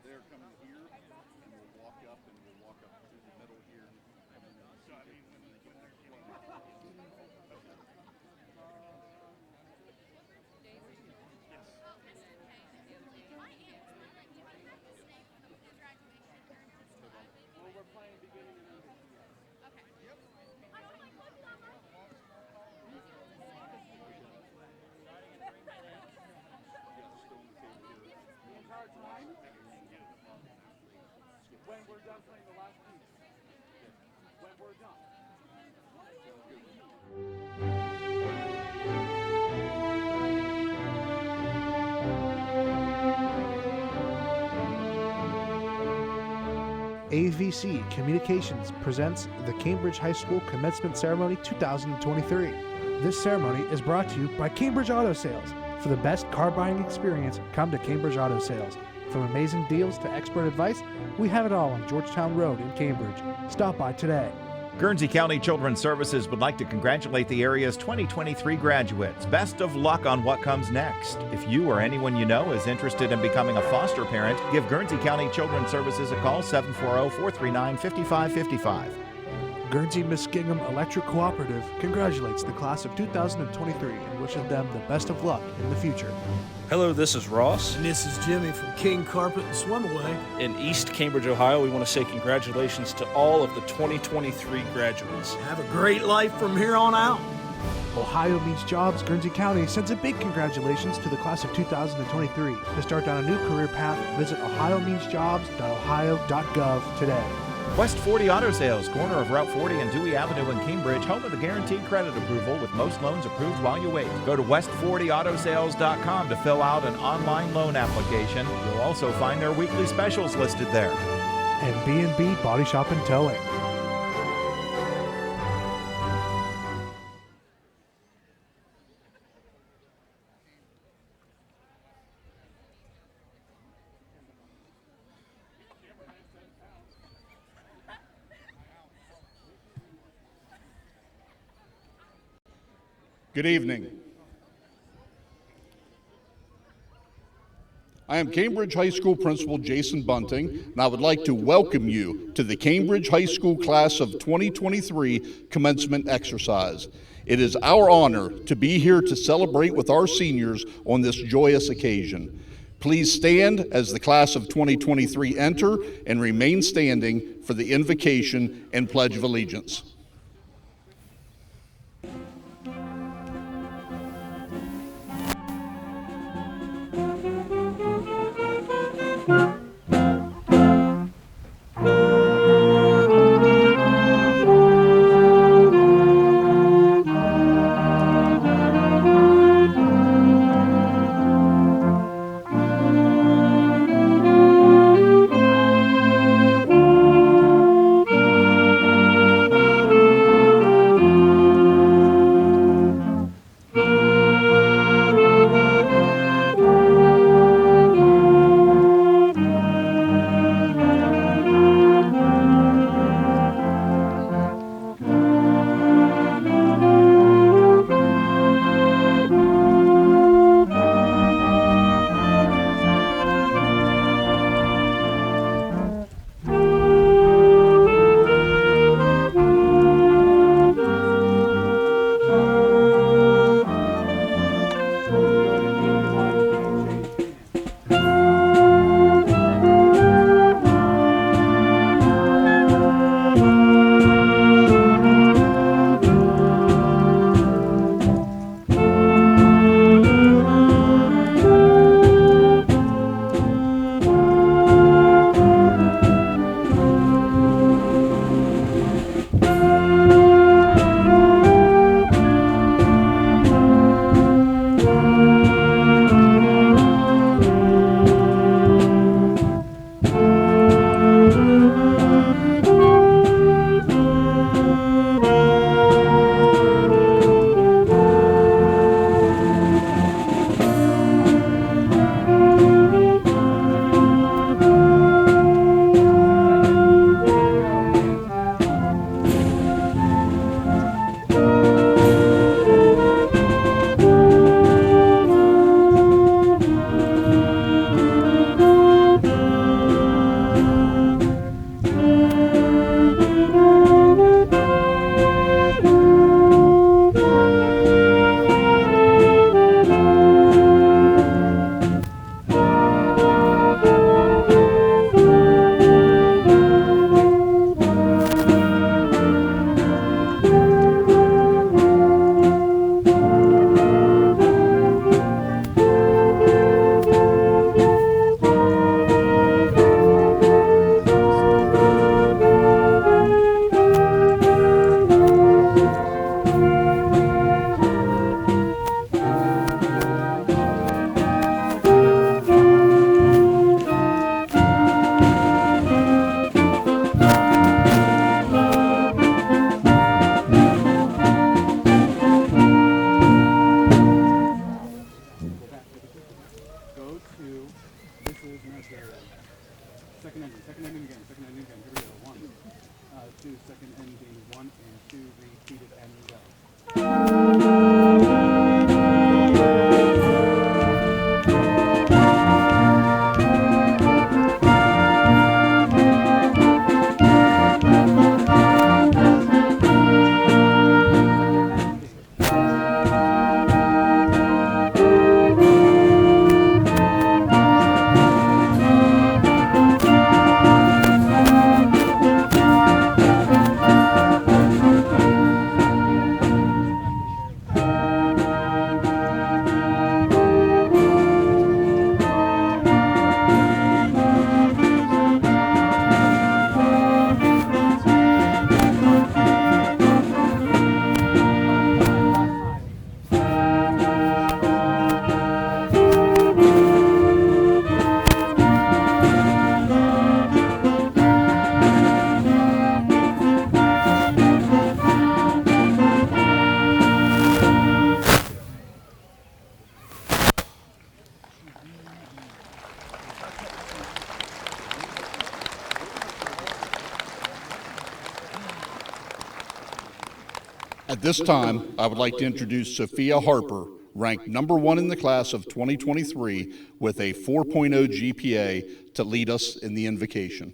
They're coming here, and we'll walk up, through the middle here. So, I mean, when they're getting well, we're playing beginning and ending. Okay. Yep. I don't like looking on my the entire time? When we're done playing the last piece. When we're done. AVC Communications presents the Cambridge High School Commencement Ceremony 2023. This ceremony is brought to you by Cambridge Auto Sales. For the best car buying experience, come to Cambridge Auto Sales. From amazing deals to expert advice, we have it all on Georgetown Road in Cambridge. Stop by today. Guernsey County Children's Services would like to congratulate the area's 2023 graduates. Best of luck on what comes next. If you or anyone you know is interested in becoming a foster parent, give Guernsey County Children's Services a call, 740-439-5555. Guernsey-Muskingum Electric Cooperative congratulates the class of 2023 and wishes them the best of luck in the future. Hello, this is Ross. And this is Jimmy from King Carpet and Swimaway. In East Cambridge, Ohio, we want to say congratulations to all of the 2023 graduates. Have a great life from here on out. Ohio Means Jobs Guernsey County sends a big congratulations to the class of 2023. To start down a new career path, visit ohiomeansjobs.ohio.gov today. West 40 Auto Sales, corner of Route 40 and Dewey Avenue in Cambridge, home of the guaranteed credit approval with most loans approved while you wait. Go to west40autosales.com to fill out an online loan application. You'll also find their weekly specials listed there. And B&B Body Shop and Towing. Good evening. I am Cambridge High School Principal Jason Bunting, and I would like to welcome you to the Cambridge High School Class of 2023 Commencement Exercise. It is our honor to be here to celebrate with our seniors on this joyous occasion. Please stand as the Class of 2023 enter and remain standing for the invocation and Pledge of Allegiance. At this time, I would like to introduce Sophia Harper, ranked number 1 in the class of 2023 with a 4.0 GPA, to lead us in the invocation.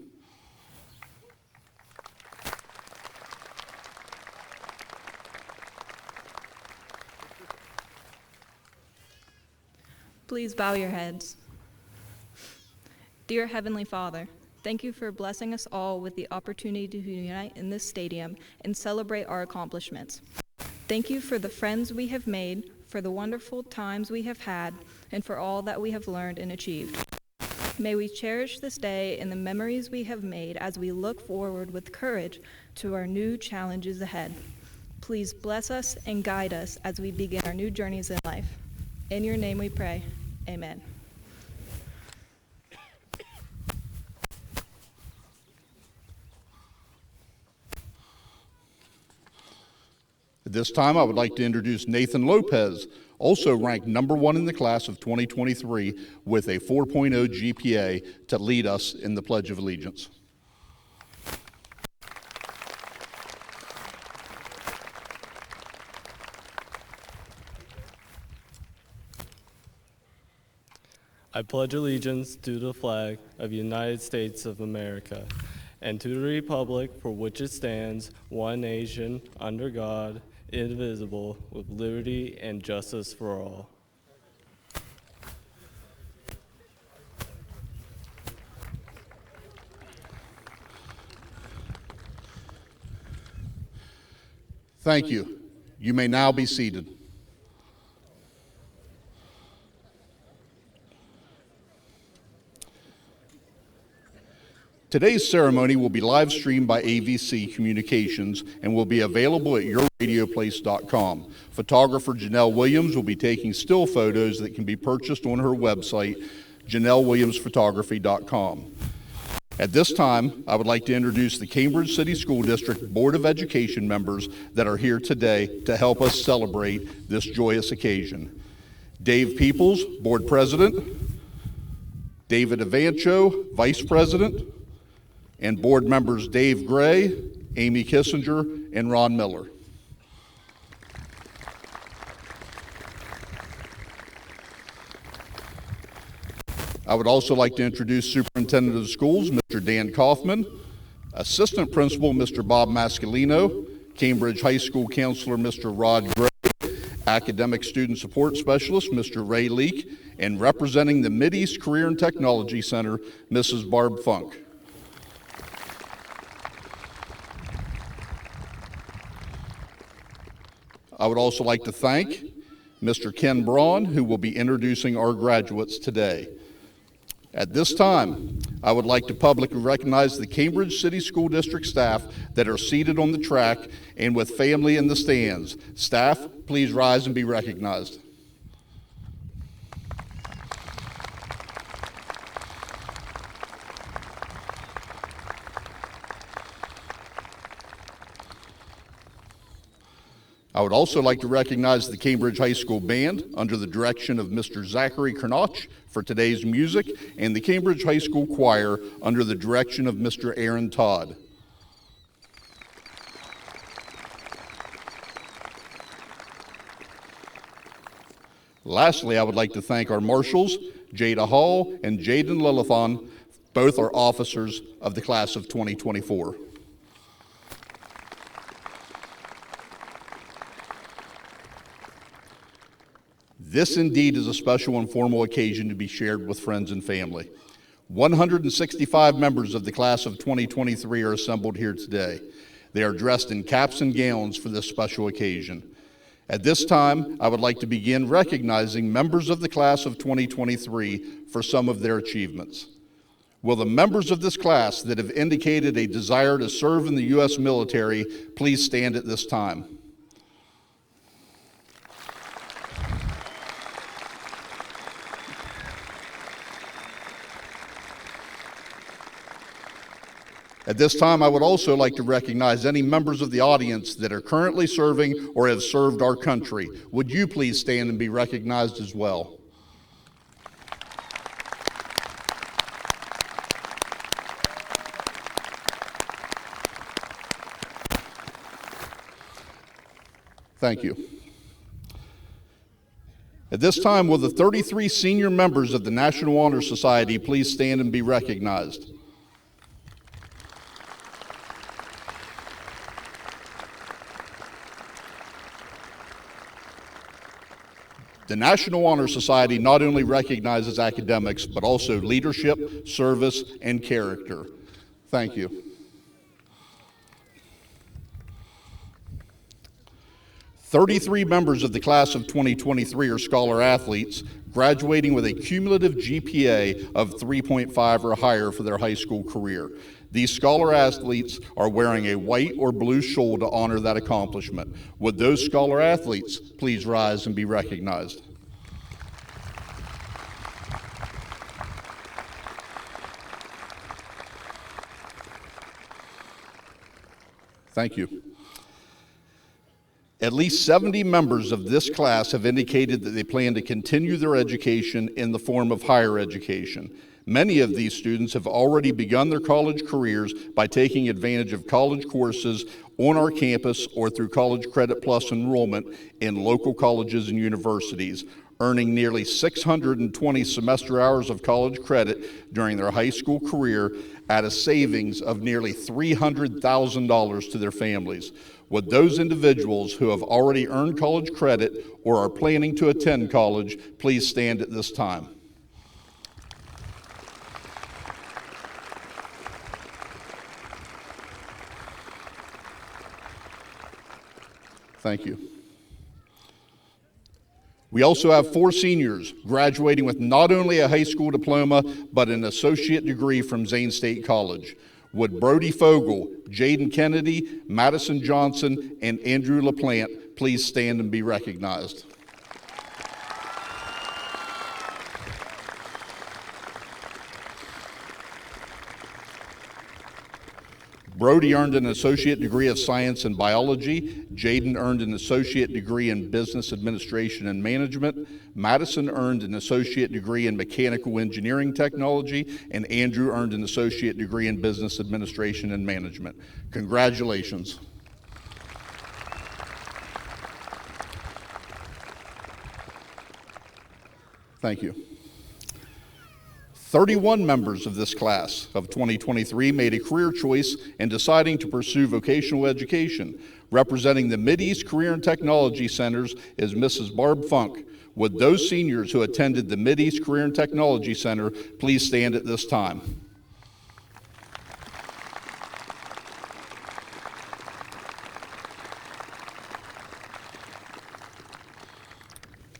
Please bow your heads. Dear Heavenly Father, thank you for blessing us all with the opportunity to unite in this stadium and celebrate our accomplishments. Thank you for the friends we have made, for the wonderful times we have had, and for all that we have learned and achieved. May we cherish this day and the memories we have made as we look forward with courage to our new challenges ahead. Please bless us and guide us as we begin our new journeys in life. In your name we pray. Amen. At this time, I would like to introduce Nathan Lopez, also ranked number 1 in the class of 2023 with a 4.0 GPA, to lead us in the Pledge of Allegiance. I pledge allegiance to the flag of the United States of America and to the republic for which it stands, one nation, under God, indivisible, with liberty and justice for all. Thank you. You may now be seated. Today's ceremony will be live streamed by AVC Communications and will be available at yourradioplace.com. Photographer Janelle Williams will be taking still photos that can be purchased on her website, janellewilliamsphotography.com. At this time, I would like to introduce the Cambridge City School District Board of Education members that are here today to help us celebrate this joyous occasion. Dave Peoples, Board President, David Avancho, Vice President, and board members Dave Gray, Amy Kissinger, and Ron Miller. I would also like to introduce Superintendent of Schools, Mr. Dan Kaufman, Assistant Principal, Mr. Bob Mascalino, Cambridge High School Counselor, Mr. Rod Gray, Academic Student Support Specialist, Mr. Ray Leak, and representing the Mideast Career and Technology Center, Mrs. Barb Funk. I would also like to thank Mr. Ken Braun, who will be introducing our graduates today. At this time, I would like to publicly recognize the Cambridge City School District staff that are seated on the track and with family in the stands. Staff, please rise and be recognized. I would also like to recognize the Cambridge High School Band under the direction of Mr. Zachary Kernach for today's music, and the Cambridge High School Choir under the direction of Mr. Aaron Todd. Lastly, I would like to thank our marshals, Jada Hall and Jaden Lilithon. Both are officers of the class of 2024. This indeed is a special and formal occasion to be shared with friends and family. 165 members of the class of 2023 are assembled here today. They are dressed in caps and gowns for this special occasion. At this time, I would like to begin recognizing members of the class of 2023 for some of their achievements. Will the members of this class that have indicated a desire to serve in the U.S. military please stand at this time? At this time, I would also like to recognize any members of the audience that are currently serving or have served our country. Would you please stand and be recognized as well? Thank you. At this time, will the 33 senior members of the National Honor Society please stand and be recognized? The National Honor Society not only recognizes academics, but also leadership, service, and character. Thank you. "33 members of the class of 2023 are scholar athletes, graduating with a cumulative GPA of 3.5 or higher for their high school career. These scholar athletes are wearing a white or blue shawl to honor that accomplishment. Would those scholar athletes please rise and be recognized? Thank you. At least 70 members of this class have indicated that they plan to continue their education in the form of higher education. Many of these students have already begun their college careers by taking advantage of college courses on our campus or through College Credit Plus enrollment in local colleges and universities, earning nearly 620 semester hours of college credit during their high school career at a savings of nearly $300,000 to their families. Would those individuals who have already earned college credit or are planning to attend college please stand at this time? Thank you. We also have 4 seniors graduating with not only a high school diploma, but an associate degree from Zane State College. Would Brody Fogel, Jaden Kennedy, Madison Johnson, and Andrew LaPlante please stand and be recognized? Brody earned an associate degree of science in biology. Jaden earned an associate degree in business administration and management. Madison earned an associate degree in mechanical engineering technology, and Andrew earned an associate degree in business administration and management. Congratulations. Thank you. 31 members of this class of 2023 made a career choice in deciding to pursue vocational education. Representing the Mideast Career and Technology Centers is Mrs. Barb Funk. Would those seniors who attended the Mideast Career and Technology Center please stand at this time?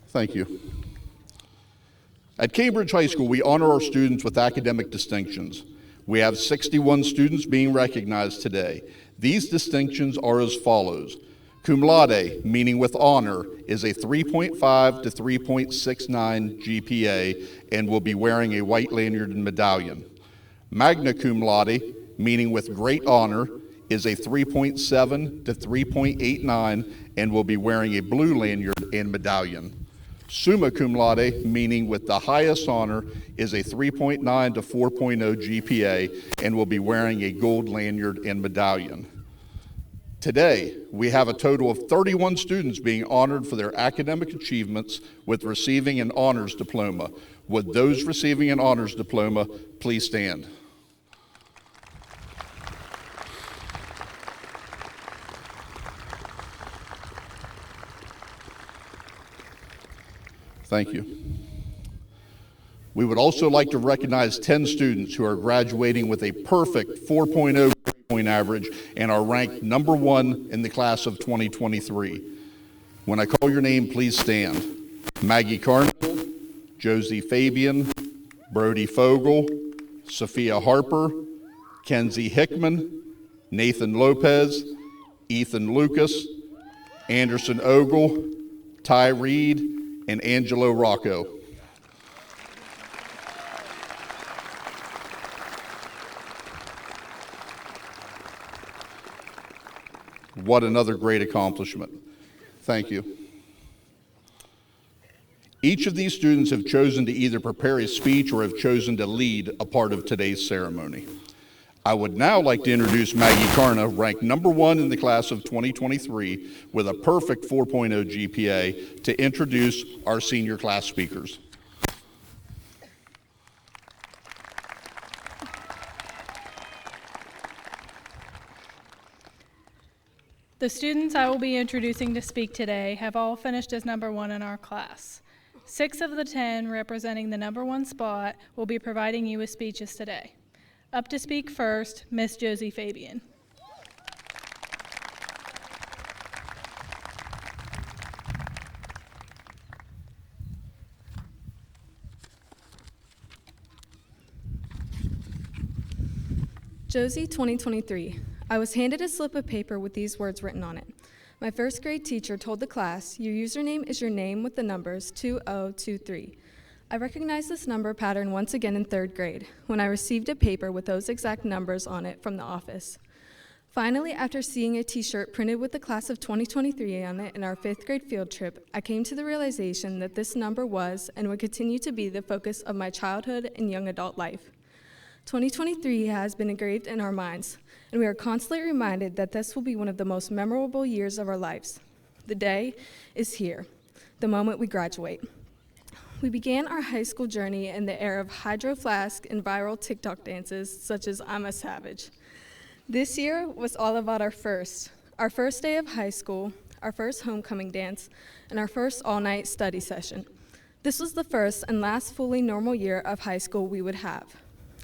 Thank you. At Cambridge High School, we honor our students with academic distinctions. We have 61 students being recognized today. These distinctions are as follows. Cum laude, meaning with honor, is a 3.5 to 3.69 GPA and will be wearing a white lanyard and medallion. Magna cum laude, meaning with great honor, is a 3.7 to 3.89 and will be wearing a blue lanyard and medallion. Summa cum laude, meaning with the highest honor, is a 3.9 to 4.0 GPA and will be wearing a gold lanyard and medallion. Today, we have a total of 31 students being honored for their academic achievements with receiving an honors diploma. Would those receiving an honors diploma please stand? Thank you. We would also like to recognize 10 students who are graduating with a perfect 4.0 grade point average and are ranked number 1 in the class of 2023. When I call your name, please stand. Maggie Carnival, Josie Fabian, Brody Fogel, Sophia Harper, Kenzie Hickman, Nathan Lopez, Ethan Lucas, Anderson Ogle, Ty Reed, and Angelo Rocco. What another great accomplishment. Thank you. Each of these students have chosen to either prepare a speech or have chosen to lead a part of today's ceremony. I would now like to introduce Maggie Carna, ranked number 1 in the class of 2023 with a perfect 4.0 GPA, to introduce our senior class speakers. The students I will be introducing to speak today have all finished as number 1 in our class. 6 of the 10 representing the number 1 spot will be providing you with speeches today. Up to speak first, Miss Josie Fabian. Josie 2023. I was handed a slip of paper with these words written on it. My first grade teacher told the class, your username is your name with the numbers 2023. I recognized this number pattern once again in 3rd grade when I received a paper with those exact numbers on it from the office. Finally, after seeing a t-shirt printed with the class of 2023 on it in our 5th grade field trip, I came to the realization that this number was and would continue to be the focus of my childhood and young adult life. 2023 has been engraved in our minds, and we are constantly reminded that this will be one of the most memorable years of our lives. The day is here, the moment we graduate. We began our high school journey in the era of hydro flask and viral TikTok dances such as I'm a Savage. This year was all about our first day of high school, our first homecoming dance, and our first all-night study session. This was the first and last fully normal year of high school we would have.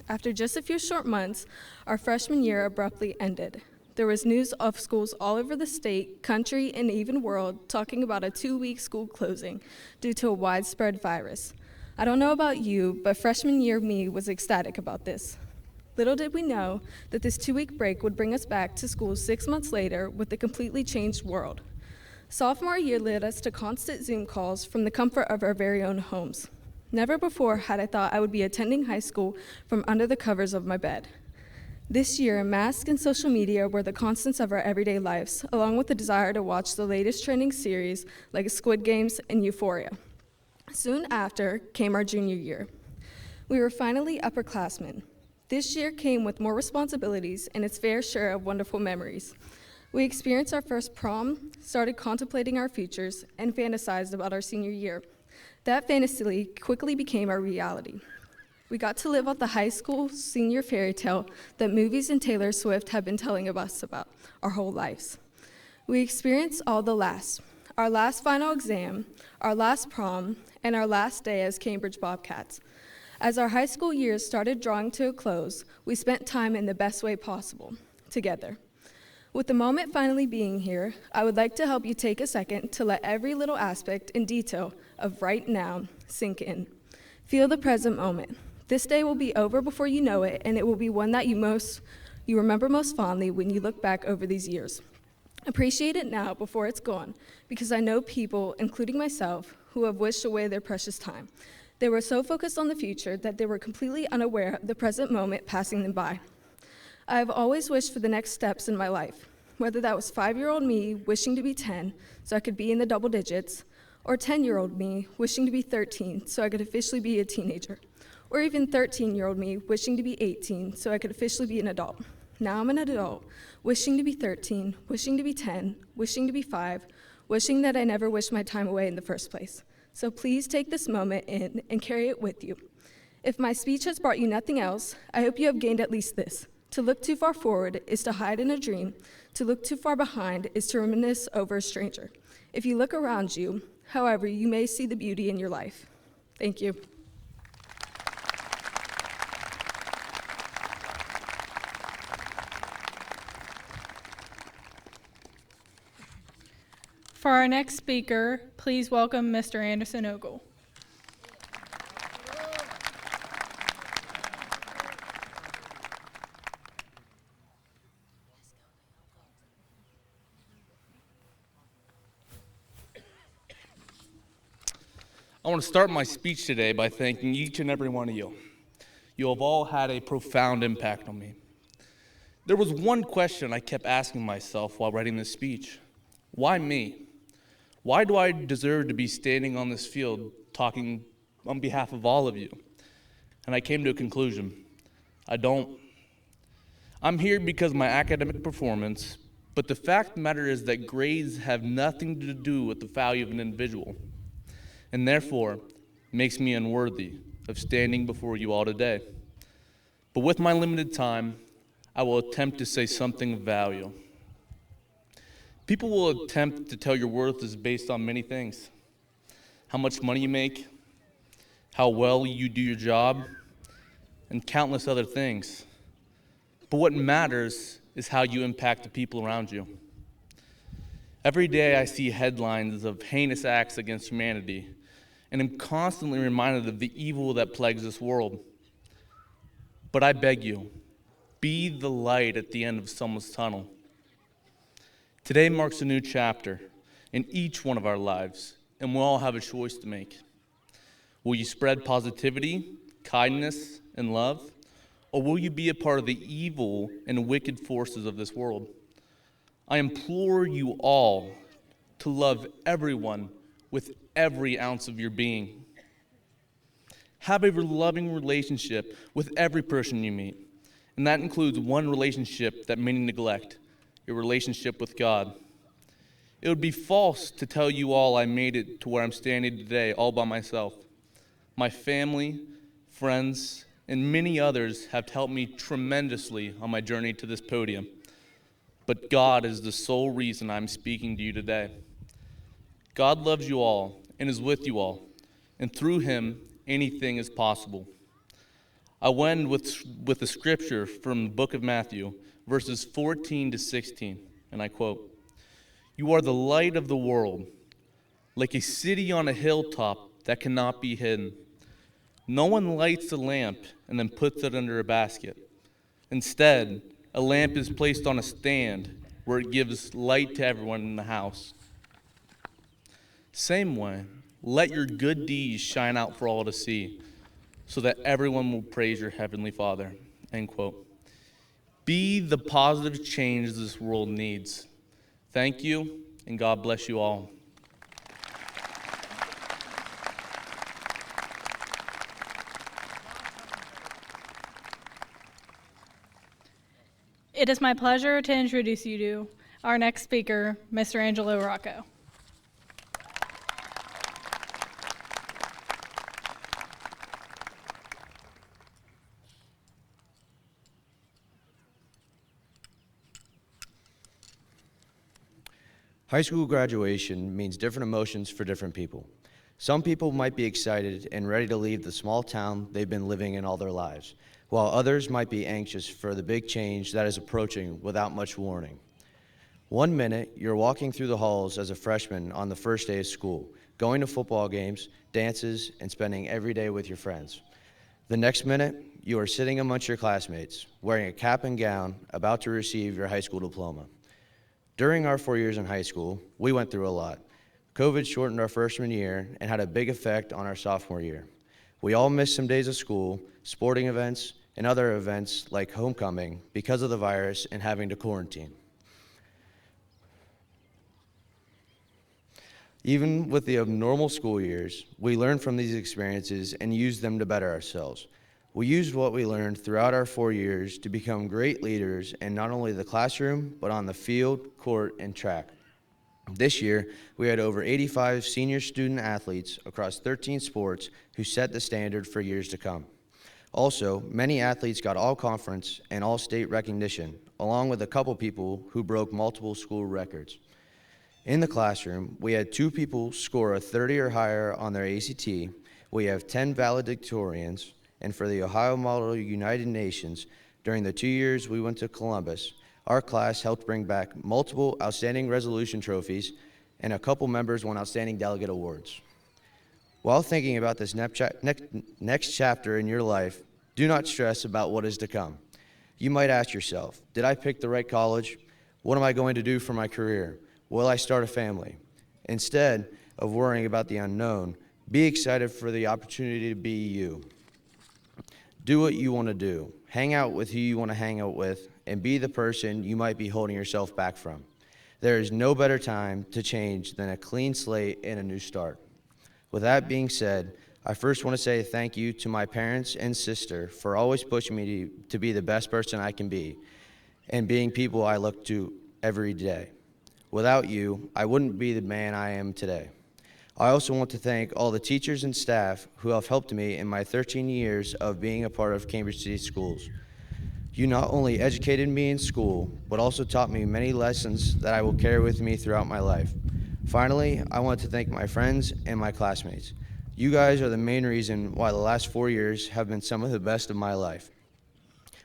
After just a few short months, our freshman year abruptly ended. There was news of schools all over the state, country, and even world talking about a 2-week school closing due to a widespread virus. I don't know about you, but freshman year me was ecstatic about this. Little did we know that this 2-week break would bring us back to school 6 months later with a completely changed world. Sophomore year led us to constant Zoom calls from the comfort of our very own homes. Never before had I thought I would be attending high school from under the covers of my bed. This year, masks and social media were the constants of our everyday lives, along with the desire to watch the latest trending series like Squid Games and Euphoria. Soon after came our junior year. We were finally upperclassmen. This year came with more responsibilities and its fair share of wonderful memories. We experienced our first prom, started contemplating our futures, and fantasized about our senior year. That fantasy quickly became our reality. We got to live out the high school senior fairy tale that movies and Taylor Swift have been telling us about our whole lives. We experienced all the last, our last final exam, our last prom, and our last day as Cambridge Bobcats. As our high school years started drawing to a close, we spent time in the best way possible, together. With the moment finally being here, I would like to help you take a second to let every little aspect and detail of right now sink in. Feel the present moment. This day will be over before you know it, and it will be one that you remember most fondly when you look back over these years. Appreciate it now before it's gone, because I know people, including myself, who have wished away their precious time. They were so focused on the future that they were completely unaware of the present moment passing them by. I have always wished for the next steps in my life, whether that was 5-year-old me wishing to be 10 so I could be in the double digits, or 10-year-old me wishing to be 13 so I could officially be a teenager, or even 13-year-old me wishing to be 18 so I could officially be an adult. Now I'm an adult, wishing to be 13, wishing to be 10, wishing to be 5, wishing that I never wished my time away in the first place. So please take this moment in and carry it with you. If my speech has brought you nothing else, I hope you have gained at least this. To look too far forward is to hide in a dream. To look too far behind is to reminisce over a stranger. If you look around you, however, you may see the beauty in your life. Thank you. For our next speaker, please welcome Mr. Anderson Ogle. I want to start my speech today by thanking each and every one of you. You have all had a profound impact on me. There was one question I kept asking myself while writing this speech. Why me? Why do I deserve to be standing on this field talking on behalf of all of you? And I came to a conclusion. I don't. I'm here because of my academic performance, but the fact of the matter is that grades have nothing to do with the value of an individual, and therefore makes me unworthy of standing before you all today. But with my limited time, I will attempt to say something of value. People will attempt to tell your worth is based on many things. How much money you make, how well you do your job, and countless other things. But what matters is how you impact the people around you. Every day I see headlines of heinous acts against humanity, and am constantly reminded of the evil that plagues this world. But I beg you, be the light at the end of someone's tunnel. Today marks a new chapter in each one of our lives, and we'll all have a choice to make. Will you spread positivity, kindness, and love, or will you be a part of the evil and wicked forces of this world? I implore you all to love everyone with every ounce of your being. Have a loving relationship with every person you meet, and that includes one relationship that many neglect, your relationship with God. It would be false to tell you all I made it to where I'm standing today all by myself. My family, friends, and many others have helped me tremendously on my journey to this podium. But God is the sole reason I'm speaking to you today. God loves you all and is with you all, and through him, anything is possible. I went with the scripture from the book of Matthew, verses 14 to 16, and I quote, "You are the light of the world, like a city on a hilltop that cannot be hidden. No one lights a lamp and then puts it under a basket. Instead, a lamp is placed on a stand where it gives light to everyone in the house. Same way, let your good deeds shine out for all to see, so that everyone will praise your heavenly Father." End quote. Be the positive change this world needs. Thank you, and God bless you all. It is my pleasure to introduce you to our next speaker, Mr. Angelo Rocco. High school graduation means different emotions for different people. Some people might be excited and ready to leave the small town they've been living in all their lives, while others might be anxious for the big change that is approaching without much warning. One minute, you're walking through the halls as a freshman on the first day of school, going to football games, dances, and spending every day with your friends. The next minute, you are sitting amongst your classmates, wearing a cap and gown, about to receive your high school diploma. During our 4 years in high school, we went through a lot. COVID shortened our freshman year and had a big effect on our sophomore year. We all missed some days of school, sporting events, and other events like homecoming because of the virus and having to quarantine. Even with the abnormal school years, we learned from these experiences and used them to better ourselves. We used what we learned throughout our 4 years to become great leaders in not only the classroom, but on the field, court, and track. This year, we had over 85 senior student athletes across 13 sports who set the standard for years to come. Also, many athletes got all-conference and all-state recognition, along with a couple people who broke multiple school records. In the classroom, we had 2 people score a 30 or higher on their ACT. We have 10 valedictorians, and for the Ohio Model United Nations, during the 2 years we went to Columbus, our class helped bring back multiple outstanding resolution trophies, and a couple members won outstanding delegate awards. While thinking about this next chapter in your life, do not stress about what is to come. You might ask yourself, did I pick the right college? What am I going to do for my career? Will I start a family? Instead of worrying about the unknown, be excited for the opportunity to be you. Do what you want to do. Hang out with who you want to hang out with, and be the person you might be holding yourself back from. There is no better time to change than a clean slate and a new start. With that being said, I first want to say thank you to my parents and sister for always pushing me to be the best person I can be and being people I look to every day. Without you, I wouldn't be the man I am today. I also want to thank all the teachers and staff who have helped me in my 13 years of being a part of Cambridge City Schools. You not only educated me in school, but also taught me many lessons that I will carry with me throughout my life. Finally, I want to thank my friends and my classmates. You guys are the main reason why the last 4 years have been some of the best of my life.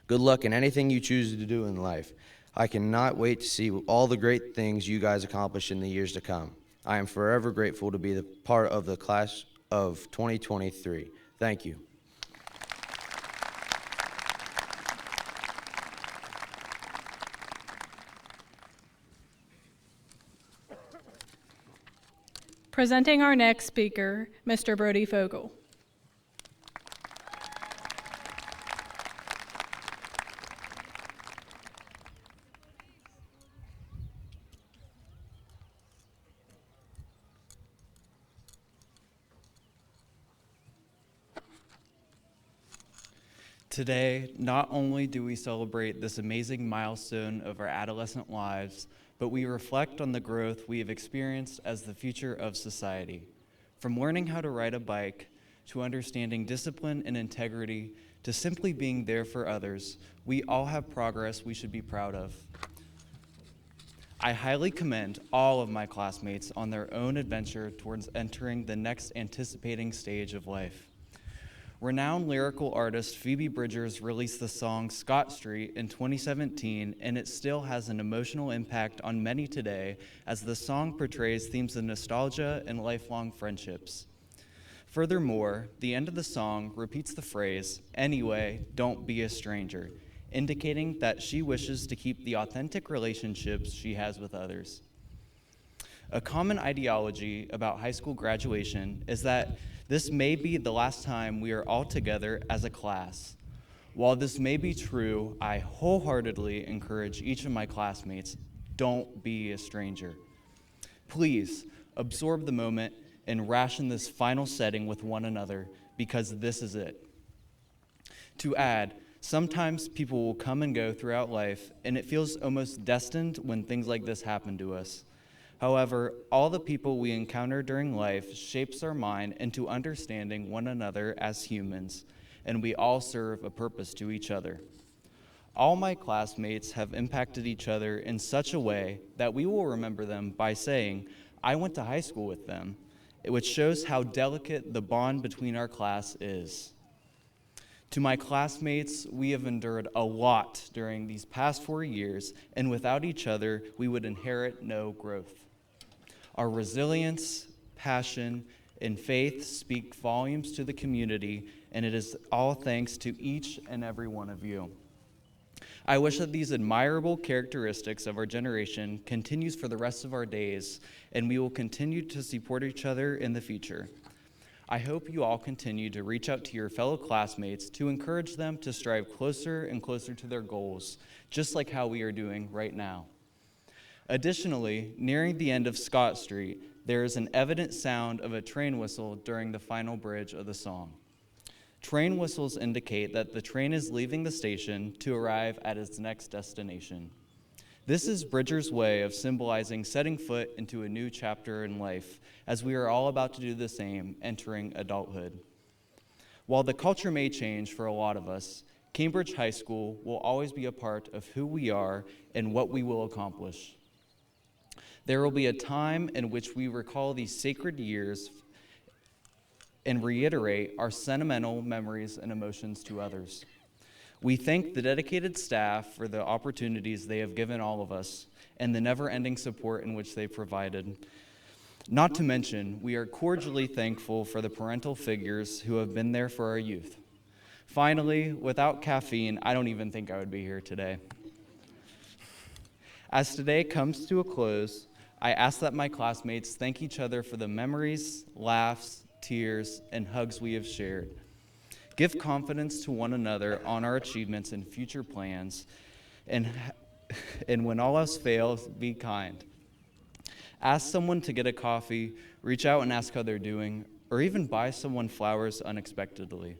Good luck in anything you choose to do in life. I cannot wait to see all the great things you guys accomplish in the years to come. I am forever grateful to be the part of the class of 2023. Thank you. Presenting our next speaker, Mr. Brody Fogel. Today, not only do we celebrate this amazing milestone of our adolescent lives, but we reflect on the growth we have experienced as the future of society. From learning how to ride a bike, to understanding discipline and integrity, to simply being there for others, we all have progress we should be proud of. I highly commend all of my classmates on their own adventure towards entering the next anticipating stage of life. Renowned lyrical artist Phoebe Bridgers released the song Scott Street in 2017, and it still has an emotional impact on many today as the song portrays themes of nostalgia and lifelong friendships. Furthermore, the end of the song repeats the phrase, "Anyway, don't be a stranger," indicating that she wishes to keep the authentic relationships she has with others. A common ideology about high school graduation is that this may be the last time we are all together as a class. While this may be true, I wholeheartedly encourage each of my classmates, don't be a stranger. Please absorb the moment and ration this final setting with one another, because this is it. To add, sometimes people will come and go throughout life, and it feels almost destined when things like this happen to us. However, all the people we encounter during life shapes our mind into understanding one another as humans, and we all serve a purpose to each other. All my classmates have impacted each other in such a way that we will remember them by saying, "I went to high school with them," which shows how delicate the bond between our class is. To my classmates, we have endured a lot during these past 4 years, and without each other, we would inherit no growth. Our resilience, passion, and faith speak volumes to the community, and it is all thanks to each and every one of you. I wish that these admirable characteristics of our generation continues for the rest of our days, and we will continue to support each other in the future. I hope you all continue to reach out to your fellow classmates to encourage them to strive closer and closer to their goals, just like how we are doing right now. Additionally, nearing the end of Scott Street, there is an evident sound of a train whistle during the final bridge of the song. Train whistles indicate that the train is leaving the station to arrive at its next destination. This is Bridger's way of symbolizing setting foot into a new chapter in life, as we are all about to do the same, entering adulthood. While the culture may change for a lot of us, Cambridge High School will always be a part of who we are and what we will accomplish. There will be a time in which we recall these sacred years and reiterate our sentimental memories and emotions to others. We thank the dedicated staff for the opportunities they have given all of us and the never-ending support in which they provided. Not to mention, we are cordially thankful for the parental figures who have been there for our youth. Finally, without caffeine, I don't even think I would be here today. As today comes to a close, I ask that my classmates thank each other for the memories, laughs, tears, and hugs we have shared. Give confidence to one another on our achievements and future plans, and when all else fails, be kind. Ask someone to get a coffee, reach out and ask how they're doing, or even buy someone flowers unexpectedly.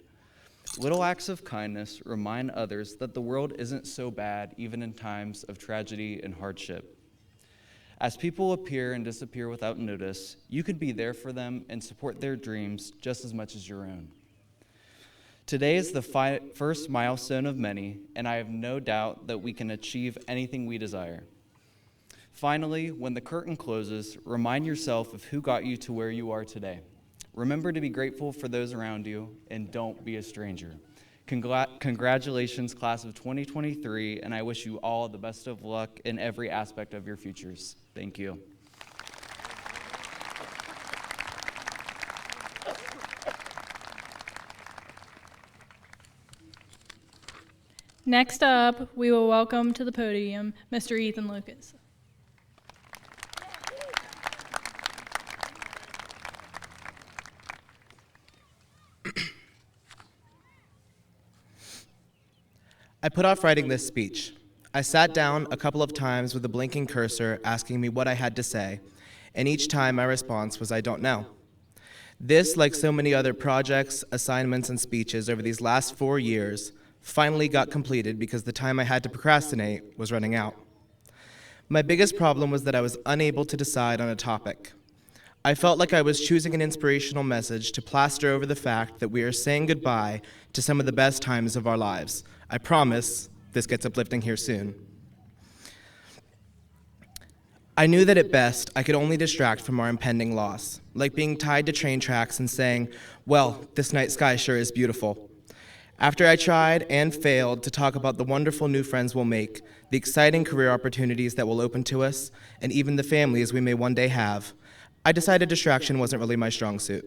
Little acts of kindness remind others that the world isn't so bad even in times of tragedy and hardship. As people appear and disappear without notice, you could be there for them and support their dreams just as much as your own. Today is the first milestone of many, and I have no doubt that we can achieve anything we desire. Finally, when the curtain closes, remind yourself of who got you to where you are today. Remember to be grateful for those around you, and don't be a stranger. Congratulations, class of 2023, and I wish you all the best of luck in every aspect of your futures. Thank you. Next up, we will welcome to the podium Mr. Ethan Lucas. I put off writing this speech. I sat down a couple of times with a blinking cursor asking me what I had to say, and each time my response was, I don't know. This, like so many other projects, assignments, and speeches over these last 4 years, finally got completed because the time I had to procrastinate was running out. My biggest problem was that I was unable to decide on a topic. I felt like I was choosing an inspirational message to plaster over the fact that we are saying goodbye to some of the best times of our lives. I promise this gets uplifting here soon. I knew that at best, I could only distract from our impending loss, like being tied to train tracks and saying, well, this night sky sure is beautiful. After I tried and failed to talk about the wonderful new friends we'll make, the exciting career opportunities that will open to us, and even the families we may one day have, I decided distraction wasn't really my strong suit.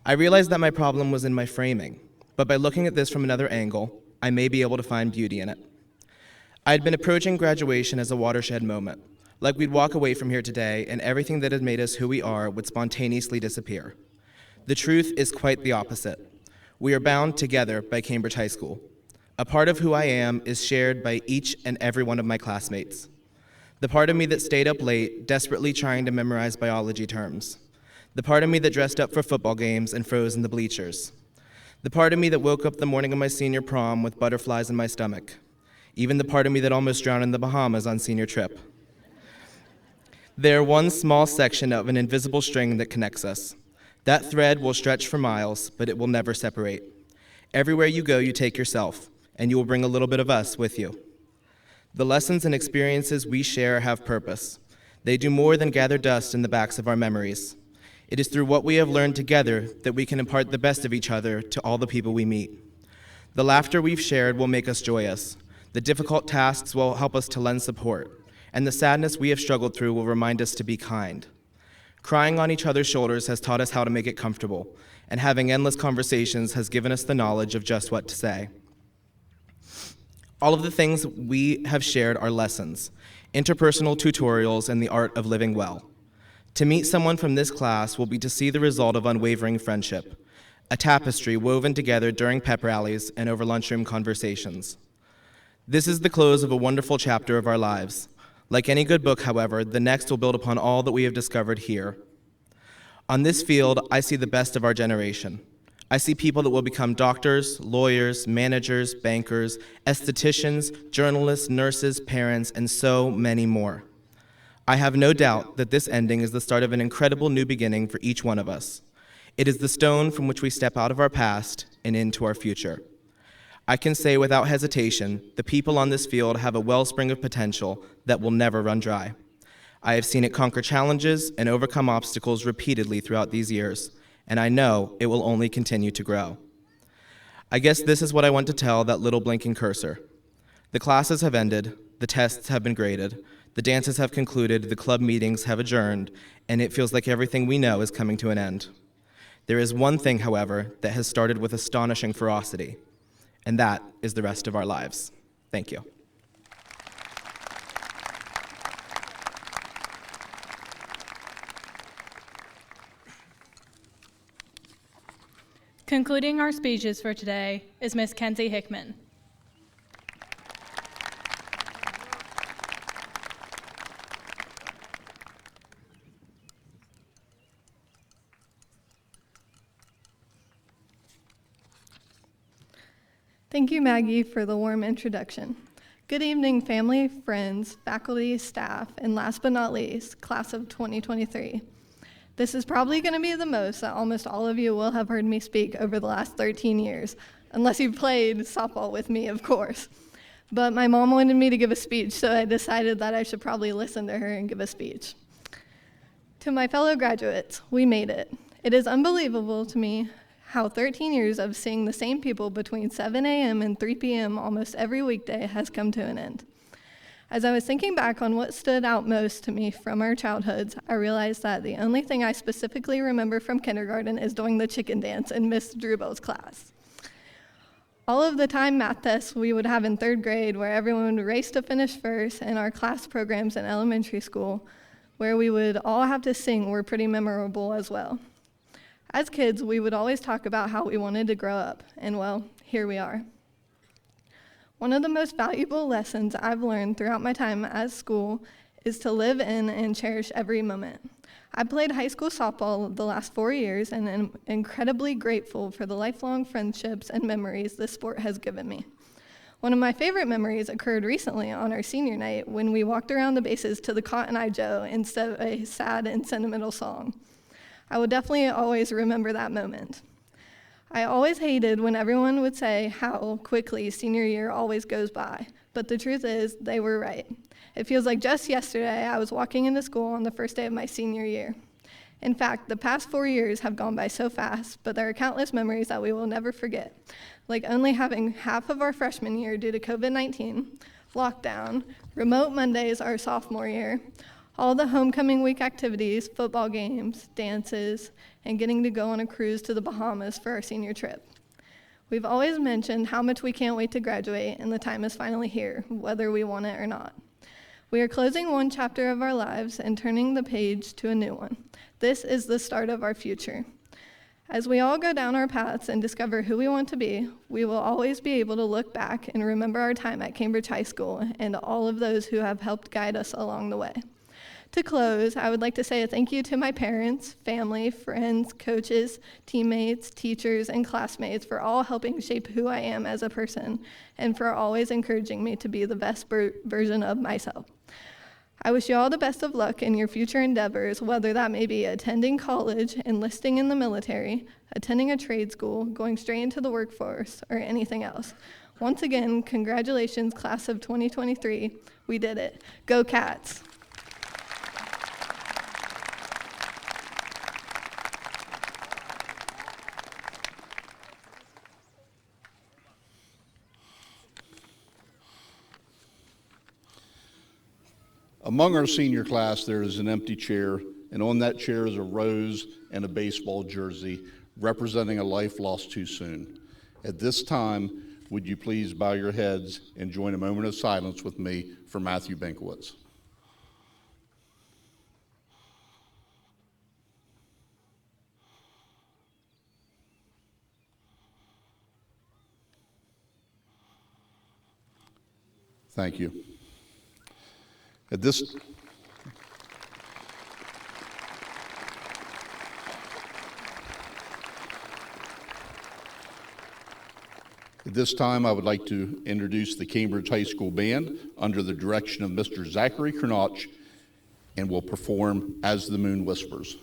I realized that my problem was in my framing, but by looking at this from another angle, I may be able to find beauty in it. I had been approaching graduation as a watershed moment, like we'd walk away from here today and everything that had made us who we are would spontaneously disappear. The truth is quite the opposite. We are bound together by Cambridge High School. A part of who I am is shared by each and every one of my classmates. The part of me that stayed up late, desperately trying to memorize biology terms. The part of me that dressed up for football games and froze in the bleachers. The part of me that woke up the morning of my senior prom with butterflies in my stomach. Even the part of me that almost drowned in the Bahamas on senior trip. They're one small section of an invisible string that connects us. That thread will stretch for miles, but it will never separate. Everywhere you go, you take yourself, and you will bring a little bit of us with you. The lessons and experiences we share have purpose. They do more than gather dust in the backs of our memories. It is through what we have learned together that we can impart the best of each other to all the people we meet. The laughter we've shared will make us joyous. The difficult tasks will help us to lend support. And the sadness we have struggled through will remind us to be kind. Crying on each other's shoulders has taught us how to make it comfortable, and having endless conversations has given us the knowledge of just what to say. All of the things we have shared are lessons, interpersonal tutorials, and the art of living well. To meet someone from this class will be to see the result of unwavering friendship, a tapestry woven together during pep rallies and over lunchroom conversations. This is the close of a wonderful chapter of our lives. Like any good book, however, the next will build upon all that we have discovered here. On this field, I see the best of our generation. I see people that will become doctors, lawyers, managers, bankers, estheticians, journalists, nurses, parents, and so many more. I have no doubt that this ending is the start of an incredible new beginning for each one of us. It is the stone from which we step out of our past and into our future. I can say without hesitation, the people on this field have a wellspring of potential that will never run dry. I have seen it conquer challenges and overcome obstacles repeatedly throughout these years, and I know it will only continue to grow. I guess this is what I want to tell that little blinking cursor. The classes have ended, the tests have been graded, the dances have concluded, the club meetings have adjourned, and it feels like everything we know is coming to an end. There is one thing, however, that has started with astonishing ferocity, and that is the rest of our lives. Thank you. Concluding our speeches for today is Miss Kenzie Hickman. Thank you, Maggie, for the warm introduction. Good evening, family, friends, faculty, staff, and last but not least, class of 2023. This is probably going to be the most that almost all of you will have heard me speak over the last 13 years, unless you've played softball with me, of course. But my mom wanted me to give a speech, so I decided that I should probably listen to her and give a speech. To my fellow graduates, we made it. It is unbelievable to me how 13 years of seeing the same people between 7 a.m. and 3 p.m. almost every weekday has come to an end. As I was thinking back on what stood out most to me from our childhoods, I realized that the only thing I specifically remember from kindergarten is doing the chicken dance in Miss Drubel's class. All of the time math tests we would have in third grade where everyone would race to finish first, and our class programs in elementary school where we would all have to sing were pretty memorable as well. As kids, we would always talk about how we wanted to grow up, and well, here we are. One of the most valuable lessons I've learned throughout my time at school is to live in and cherish every moment. I played high school softball the last 4 years and am incredibly grateful for the lifelong friendships and memories this sport has given me. One of my favorite memories occurred recently on our senior night when we walked around the bases to the Cotton Eye Joe instead of a sad and sentimental song. I will definitely always remember that moment. I always hated when everyone would say how quickly senior year always goes by, but the truth is they were right. It feels like just yesterday I was walking into school on the first day of my senior year. In fact, the past 4 years have gone by so fast, but there are countless memories that we will never forget, like only having half of our freshman year due to COVID-19, lockdown, remote Mondays our sophomore year, all the homecoming week activities, football games, dances, and getting to go on a cruise to the Bahamas for our senior trip. We've always mentioned how much we can't wait to graduate, and the time is finally here, whether we want it or not. We are closing one chapter of our lives and turning the page to a new one. This is the start of our future. As we all go down our paths and discover who we want to be, we will always be able to look back and remember our time at Cambridge High School and all of those who have helped guide us along the way. To close, I would like to say a thank you to my parents, family, friends, coaches, teammates, teachers, and classmates for all helping shape who I am as a person and for always encouraging me to be the best version of myself. I wish you all the best of luck in your future endeavors, whether that may be attending college, enlisting in the military, attending a trade school, going straight into the workforce, or anything else. Once again, congratulations, class of 2023. We did it. Go Cats! Among our senior class, there is an empty chair, and on that chair is a rose and a baseball jersey representing a life lost too soon. At this time, would you please bow your heads and join a moment of silence with me for Matthew Binkowitz. Thank you. At this At this time, I would like to introduce the Cambridge High School Band under the direction of Mr. Zachary Kernach, and will perform As the Moon Whispers.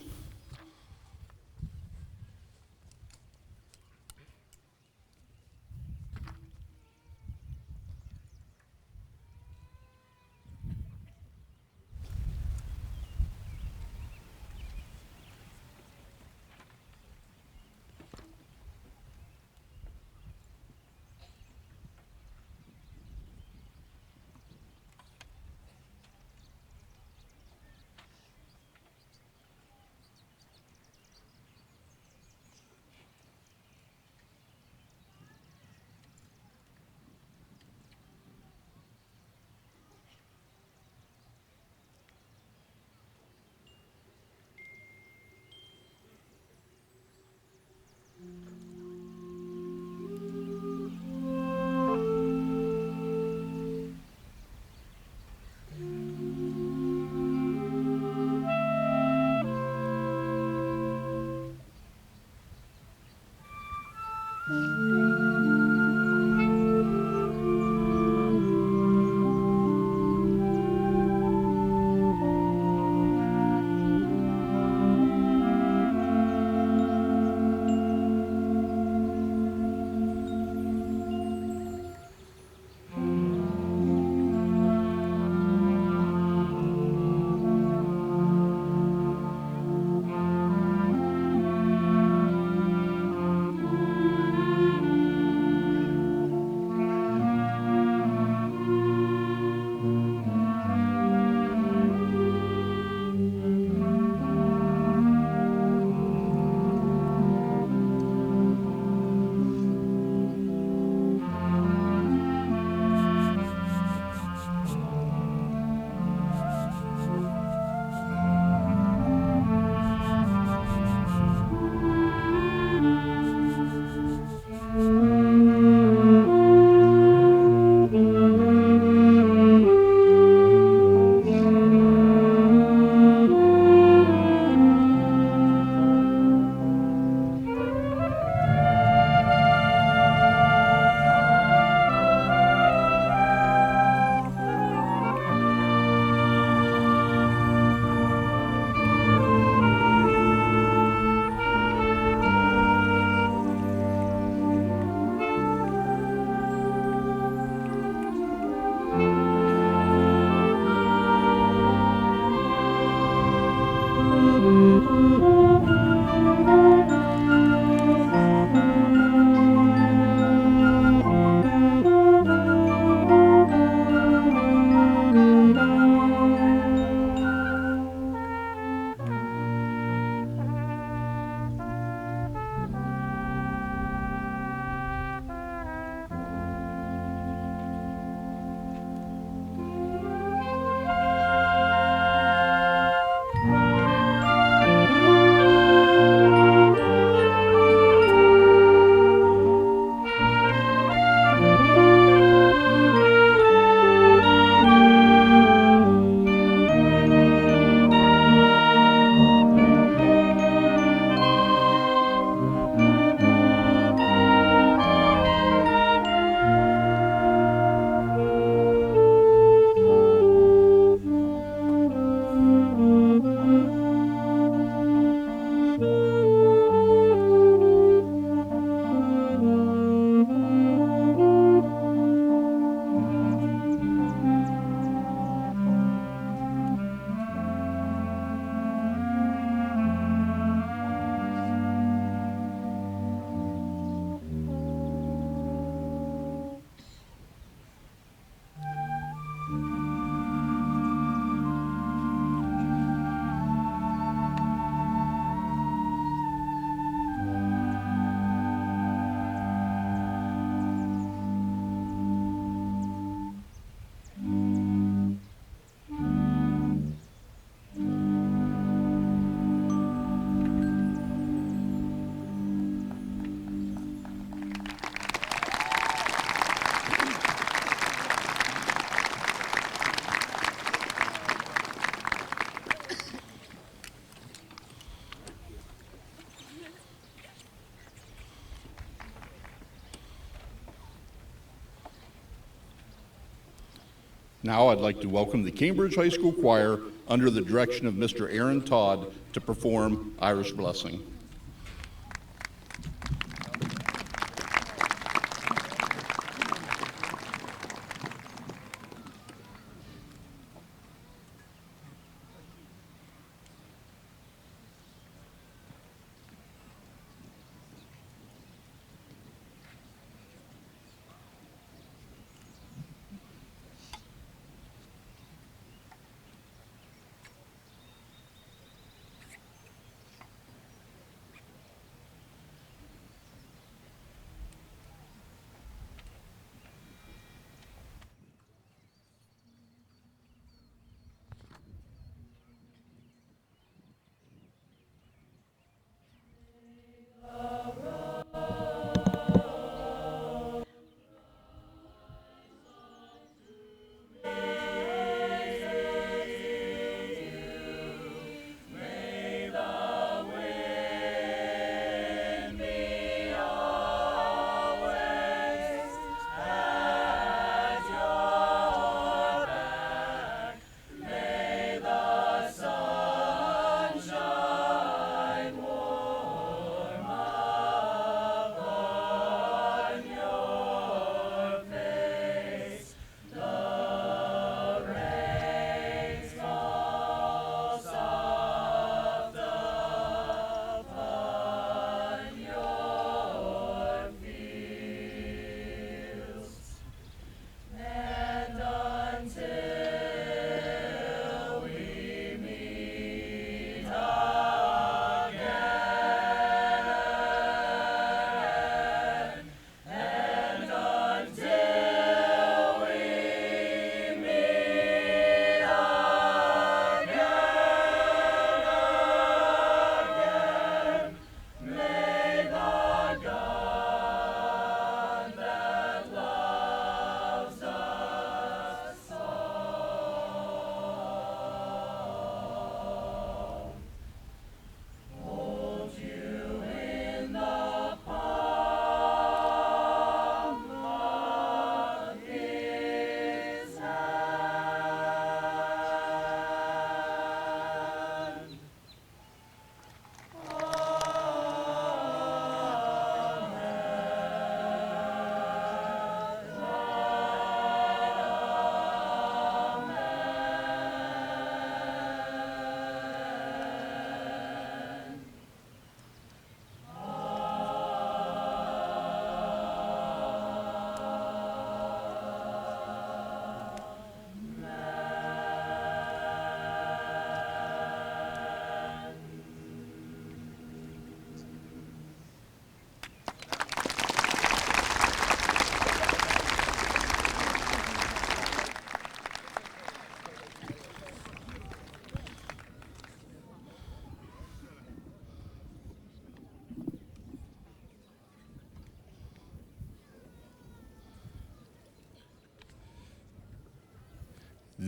Now I'd like to welcome the Cambridge High School Choir under the direction of Mr. Aaron Todd to perform Irish Blessing.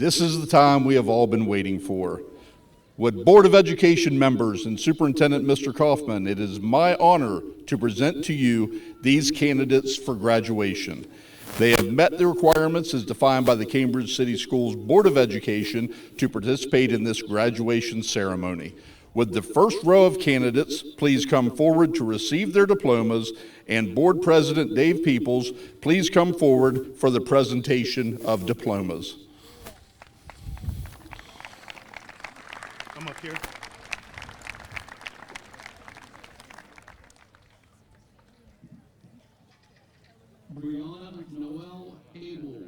This is the time we have all been waiting for. Would Board of Education members and Superintendent Mr. Kaufman, it is my honor to present to you these candidates for graduation. They have met the requirements as defined by the Cambridge City Schools Board of Education to participate in this graduation ceremony. Would the first row of candidates please come forward to receive their diplomas, and Board President Dave Peoples, please come forward for the presentation of diplomas. Come up here. Brianna Noel Abel.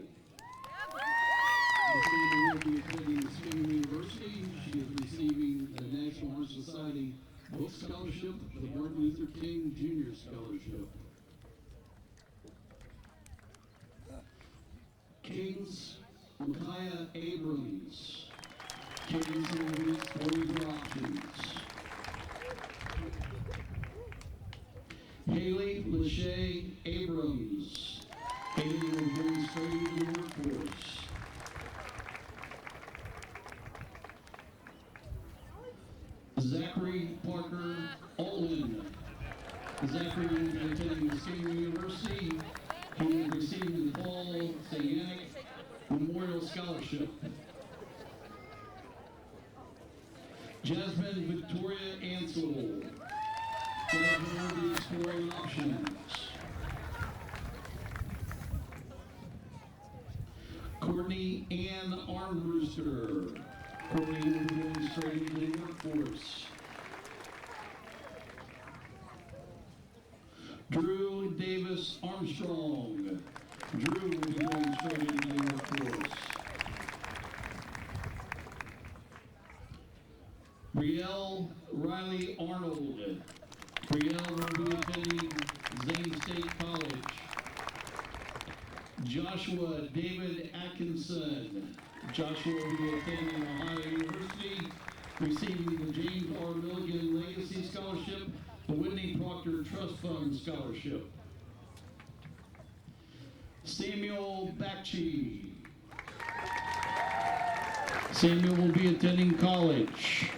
This evening will be attending Muskingum University. She is receiving the National Honor Society Book Scholarship, the Martin Luther King Jr. Scholarship. Kings Micaiah Abrams. Kings Movies, Voyager Options. Haley Lachey Abrams. Haley will bring straight into the workforce. Zachary Parker Olin. Zachary will be attending Muskingum University. He is receiving the Paul Sayanic Memorial Scholarship. Jasmine Victoria Ansel. Jasmine will be exploring options. Courtney Ann Armbruster. Courtney will be going straight into the workforce. Drew Davis Armstrong. Drew will be going straight into the workforce. Brielle Riley Arnold. Brielle will be attending Zane State College. Joshua David Atkinson. Joshua will be attending Ohio University, receiving the James R. Milligan Legacy Scholarship, the Whitney Proctor Trust Fund Scholarship. Samuel Bakchi. Samuel will be attending college.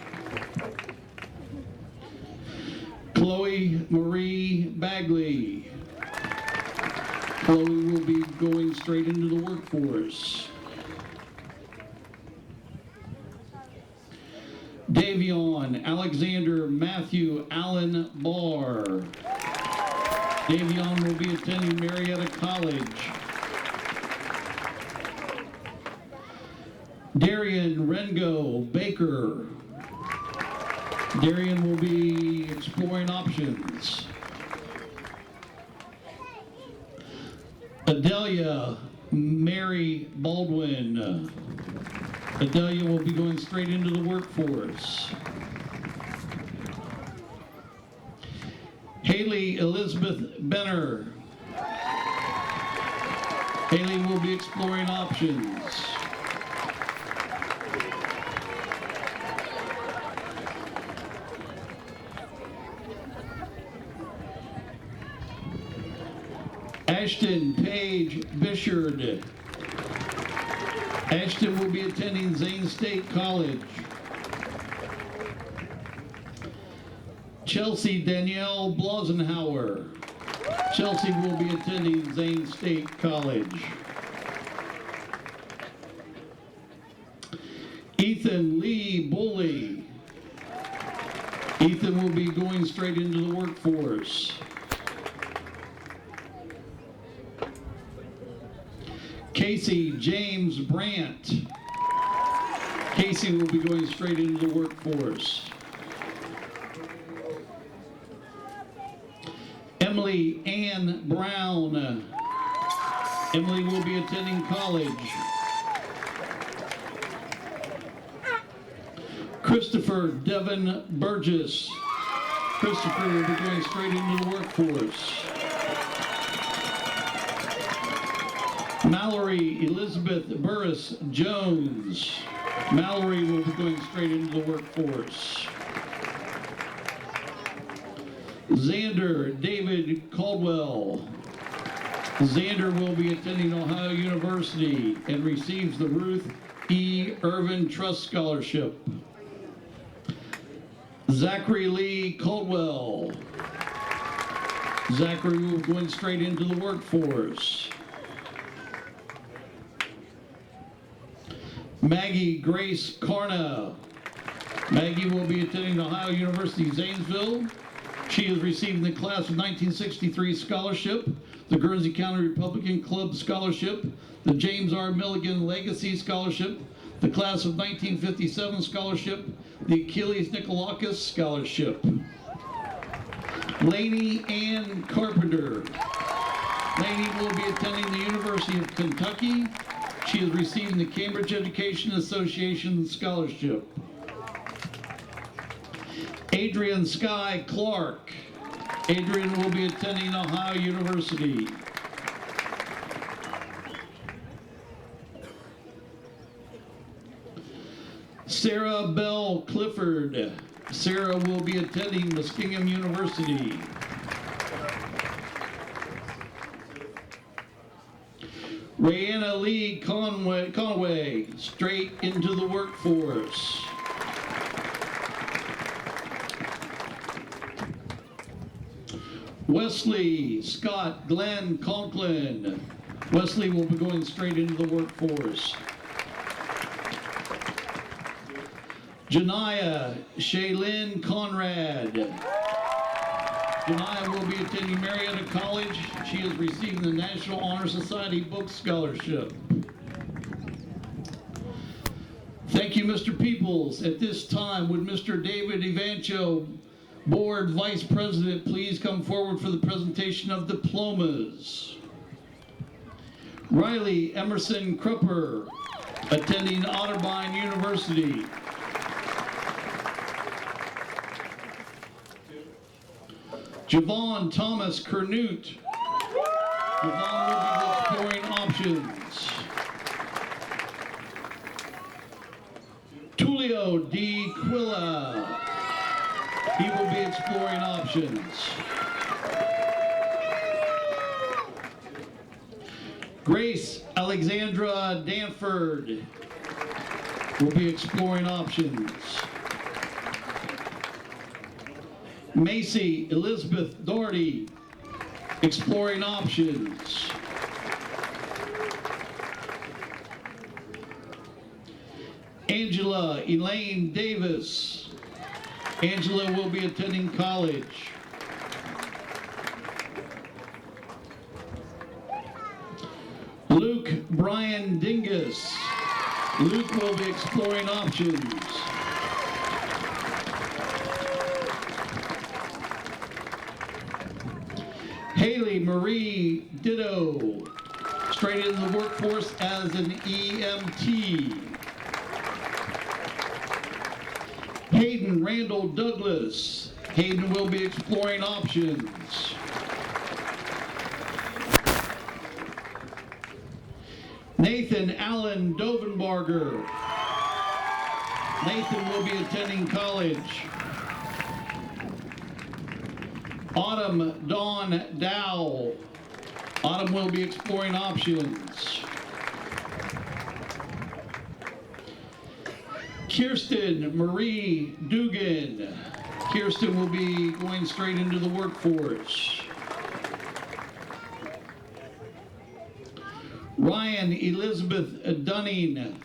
Chloe Marie Bagley. Chloe will be going straight into the workforce. Davion Alexander Matthew Allen Barr. Davion will be attending Marietta College. Darian Rengo Baker. Darian will be exploring options. Adelia Mary Baldwin. Adelia will be going straight into the workforce. Haley Elizabeth Benner. Haley will be exploring options. Ashton Page Bishard. Ashton will be attending Zane State College. Chelsea Danielle Blasenhauer. Chelsea will be attending Zane State College. Ethan Lee Bully. Ethan will be going straight into the workforce. Casey James Brandt. Casey will be going straight into the workforce. Emily Ann Brown. Emily will be attending college. Christopher Devin Burgess. Christopher will be going straight into the workforce. Mallory Elizabeth Burris Jones. Mallory will be going straight into the workforce. Xander David Caldwell. Xander will be attending Ohio University and receives the Ruth E. Irvin Trust Scholarship. Zachary Lee Caldwell. Zachary will be going straight into the workforce. Maggie Grace Carna. Maggie will be attending Ohio University Zanesville. She is receiving the class of 1963 scholarship, the Guernsey County Republican Club Scholarship, the James R. Milligan Legacy Scholarship, the class of 1957 scholarship, the Achilles Nicolakis Scholarship. Lainey Ann Carpenter. Lainey will be attending the University of Kentucky. She is receiving the Cambridge Education Association Scholarship. Adrian Sky Clark. Adrian will be attending Ohio University. Sarah Bell Clifford. Sarah will be attending Muskingum University. Rayanna Lee Conway, straight into the workforce. Wesley Scott Glenn Conklin. Wesley will be going straight into the workforce. Janiyah Shaylin Conrad. Janiyah will be attending Marietta College. She is receiving the National Honor Society Book Scholarship. Thank you, Mr. Peoples. At this time, would Mr. David Evancho, Board Vice President, please come forward for the presentation of diplomas. Riley Emerson Krupper, attending Otterbein University. Javon Thomas Kernut. Javon will be exploring options. Tulio D. Quilla. He will be exploring options. Grace Alexandra Danford will be exploring options. Macy Elizabeth Doherty, exploring options. Angela Elaine Davis. Angela will be attending college. Luke Brian Dingus. Luke will be exploring options. Haley Marie Ditto, straight into the workforce as an EMT. Hayden Randall Douglas. Hayden will be exploring options. Nathan Allen Dovenbarger. Nathan will be attending college. Autumn Dawn Dow. Autumn will be exploring options. Kirsten Marie Dugan. Kirsten will be going straight into the workforce. Ryan Elizabeth Dunning.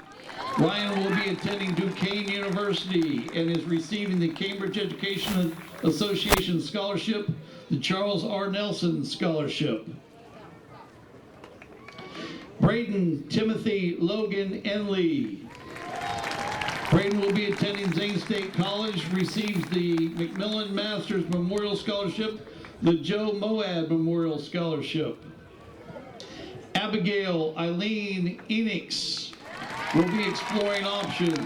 Ryan will be attending Duquesne University and is receiving the Cambridge Education Association Scholarship, the Charles R. Nelson Scholarship. Braden Timothy Logan Enley. Braden will be attending Zane State College, receives the McMillan Masters Memorial Scholarship, the Joe Moab Memorial Scholarship. Abigail Eileen Enix will be exploring options.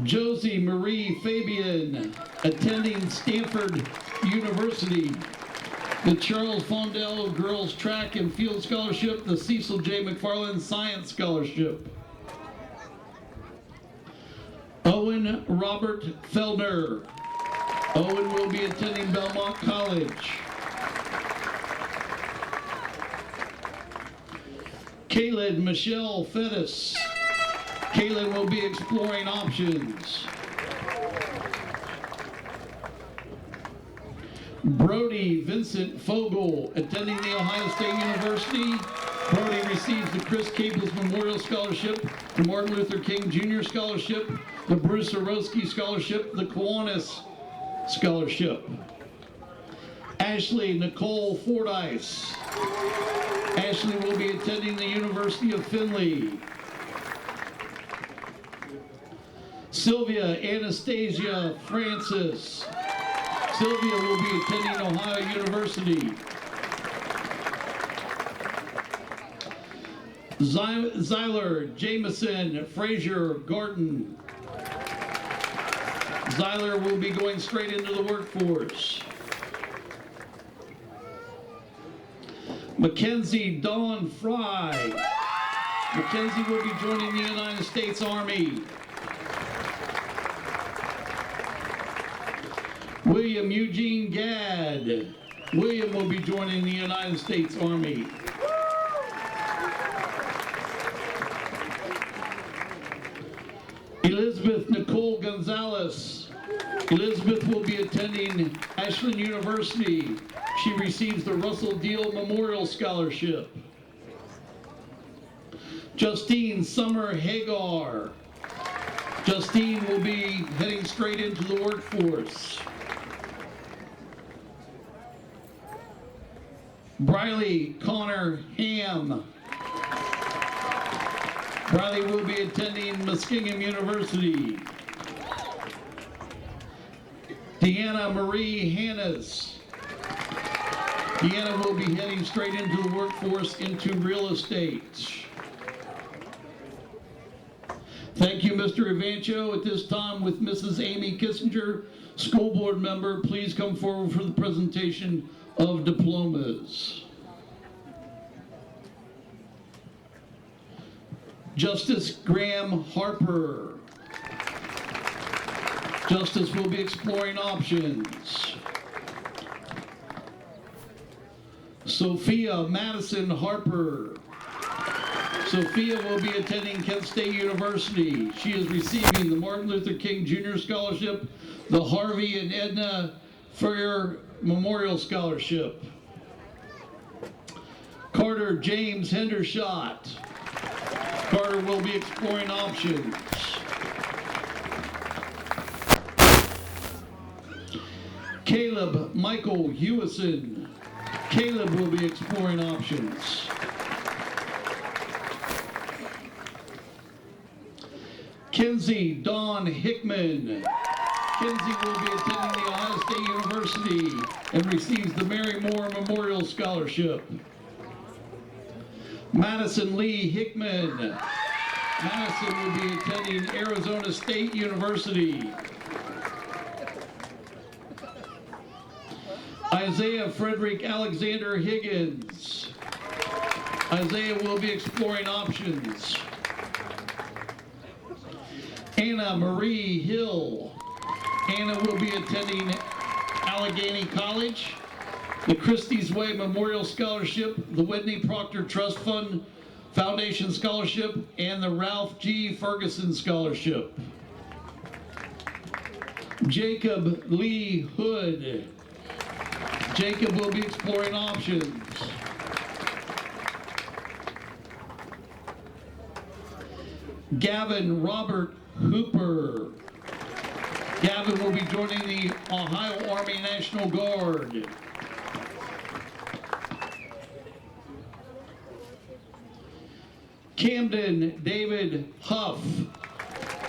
Josie Marie Fabian, attending Stanford University, the Charles Fondell Girls Track and Field Scholarship, the Cecil J. McFarland Science Scholarship. Owen Robert Feldner. Owen will be attending Belmont College. Kaylin Michelle Fettis. Kaylin will be exploring options. Brody Vincent Fogel, attending the Ohio State University. Brody receives the Chris Caples Memorial Scholarship, the Martin Luther King Jr. Scholarship, the Bruce Orosky Scholarship, the Kiwanis Scholarship. Ashley Nicole Fordyce. Ashley will be attending the University of Findlay. Sylvia Anastasia Francis. Sylvia will be attending Ohio University. Zyler Jameson Frazier Garden. Zyler will be going straight into the workforce. Mackenzie Dawn Fry. Mackenzie will be joining the United States Army. William Eugene Gadd. William will be joining the United States Army. Elizabeth Nicole Elizabeth will be attending Ashland University. She receives the Russell Deal Memorial Scholarship. Justine Summer Hagar. Justine will be heading straight into the workforce. Briley Connor Ham. Briley will be attending Muskingum University. Deanna Marie Hannes. Deanna will be heading straight into the workforce into real estate. Thank you, Mr. Evancho. At this time, with Mrs. Amy Kissinger, school board member, please come forward for the presentation of diplomas. Justice Graham Harper. Justice will be exploring options. Sophia Madison Harper. Sophia will be attending Kent State University. She is receiving the Martin Luther King Jr. Scholarship, the Harvey and Edna Ferrier Memorial Scholarship. Carter James Hendershot. Carter will be exploring options. Caleb Michael Hewison. Caleb will be exploring options. Kinsey Dawn Hickman. Kinsey will be attending the Ohio State University and receives the Mary Moore Memorial Scholarship. Madison Lee Hickman. Madison will be attending Arizona State University. Isaiah Frederick Alexander Higgins. Isaiah will be exploring options. Anna Marie Hill. Anna will be attending Allegheny College, the Christie's Way Memorial Scholarship, the Whitney Proctor Trust Fund Foundation Scholarship, and the Ralph G. Ferguson Scholarship. Jacob Lee Hood. Jacob will be exploring options. Gavin Robert Hooper. Gavin will be joining the Ohio Army National Guard. Camden David Huff.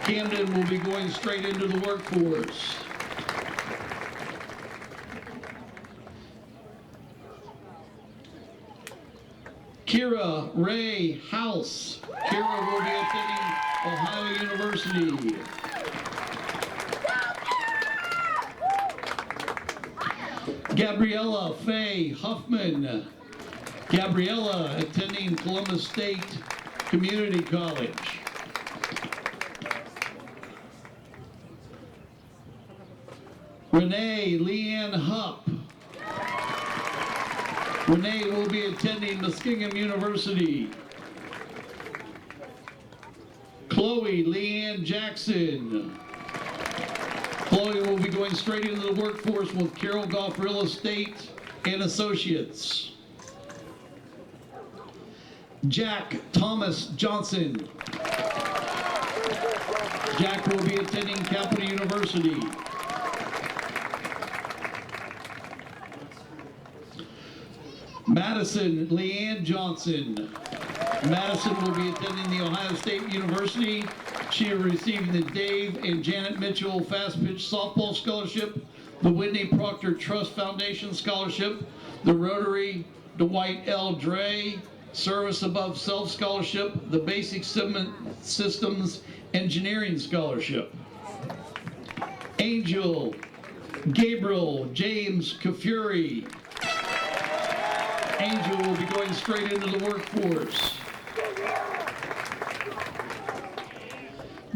Camden will be going straight into the workforce. Kira Ray House. Kira will be attending Ohio University. Gabriella Faye Huffman. Gabriella attending Columbus State Community College. Renee Leanne Hupp. Renee will be attending Muskingum University. Chloe Leanne Jackson. Chloe will be going straight into the workforce with Carroll Golf Real Estate and Associates. Jack Thomas Johnson. Jack will be attending Capital University. Madison Leanne Johnson. Madison will be attending the Ohio State University. She is receiving the Dave and Janet Mitchell Fast Pitch Softball Scholarship, the Whitney Proctor Trust Foundation Scholarship, the Rotary Dwight L. Dre Service Above Self Scholarship, the Basic Systems Engineering Scholarship. Angel Gabriel James Kafuri. Angel will be going straight into the workforce.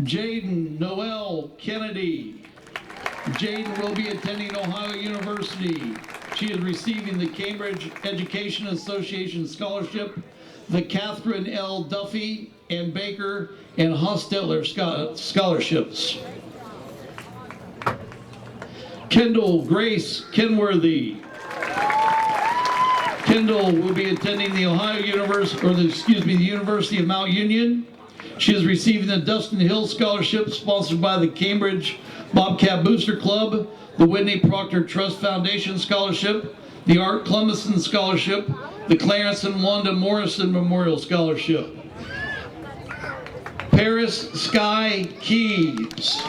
Jaden Noel Kennedy. Jaden will be attending Ohio University. She is receiving the Cambridge Education Association Scholarship, the Catherine L. Duffy and Baker and Hostetler scholarships. Kendall Grace Kenworthy. Kendall will be attending the the University of Mount Union. She is receiving the Dustin Hill Scholarship sponsored by the Cambridge Bobcat Booster Club, the Whitney Proctor Trust Foundation Scholarship, the Art Clemison Scholarship, the Clarence and Wanda Morrison Memorial Scholarship. Paris Sky Keys.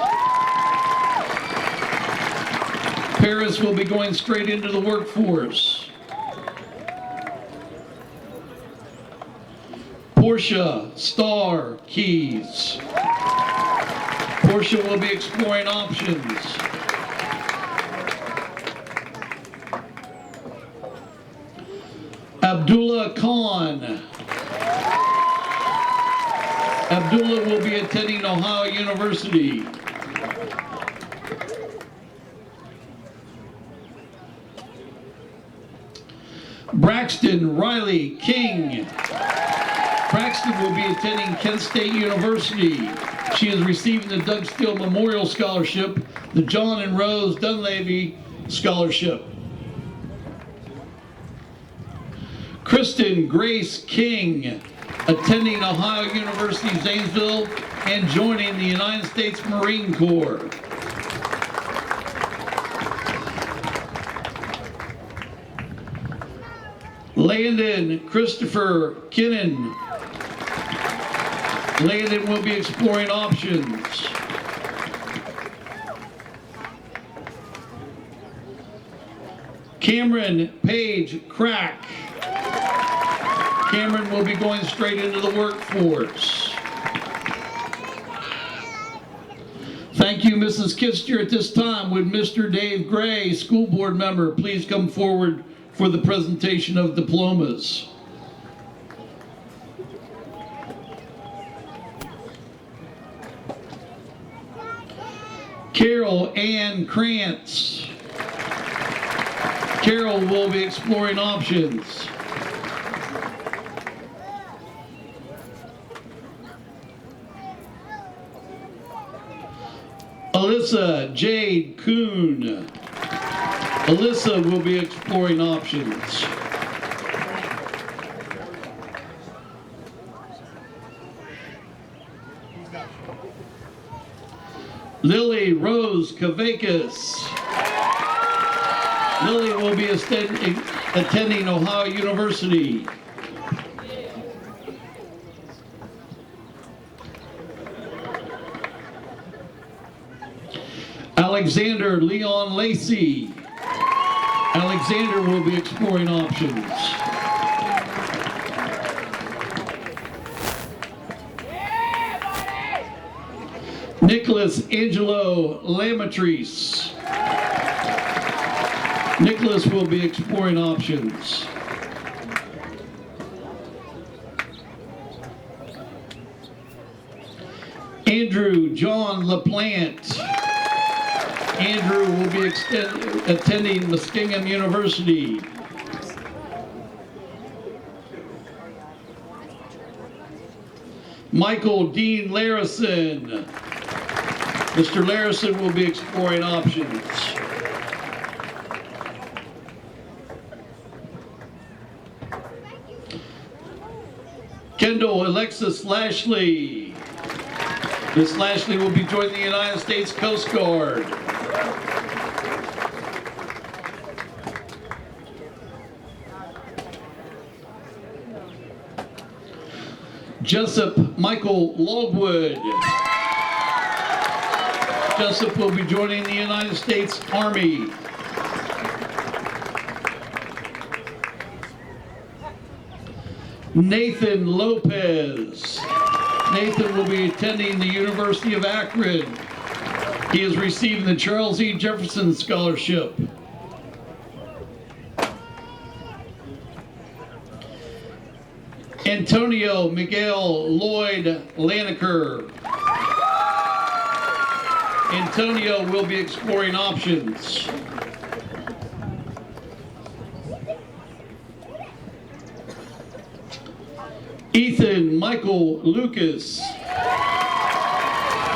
Paris will be going straight into the workforce. Portia Star Keys. Portia will be exploring options. Abdullah Khan. Abdullah will be attending Ohio University. Braxton Riley King. Braxton will be attending Kent State University. She is receiving the Doug Steele Memorial Scholarship, the John and Rose Dunleavy Scholarship. Kristen Grace King, attending Ohio University Zanesville and joining the United States Marine Corps. Landon Christopher Kinnan. Landon will be exploring options. Cameron Page Crack. Cameron will be going straight into the workforce. Thank you, Mrs. Kister. At this time, would Mr. Dave Gray, school board member, please come forward for the presentation of diplomas. Carol Ann Krantz. Carol will be exploring options. Alyssa Jade Kuhn. Alyssa will be exploring options. Lily Rose Kavakis. Lily will be attending Ohio University. Alexander Leon Lacey. Alexander will be exploring options. Nicholas Angelo Lamatrice. Nicholas will be exploring options. Andrew John LaPlante. Andrew will be attending Muskingum University. Michael Dean Larison. Mr. Larison will be exploring options. Kendall Alexis Lashley. Miss Lashley will be joining the United States Coast Guard. Jessup Michael Logwood. Jessup will be joining the United States Army. Nathan Lopez. Nathan will be attending the University of Akron. He is receiving the Charles E. Jefferson Scholarship. Antonio Miguel Lloyd Laniker. Antonio will be exploring options. Ethan Michael Lucas.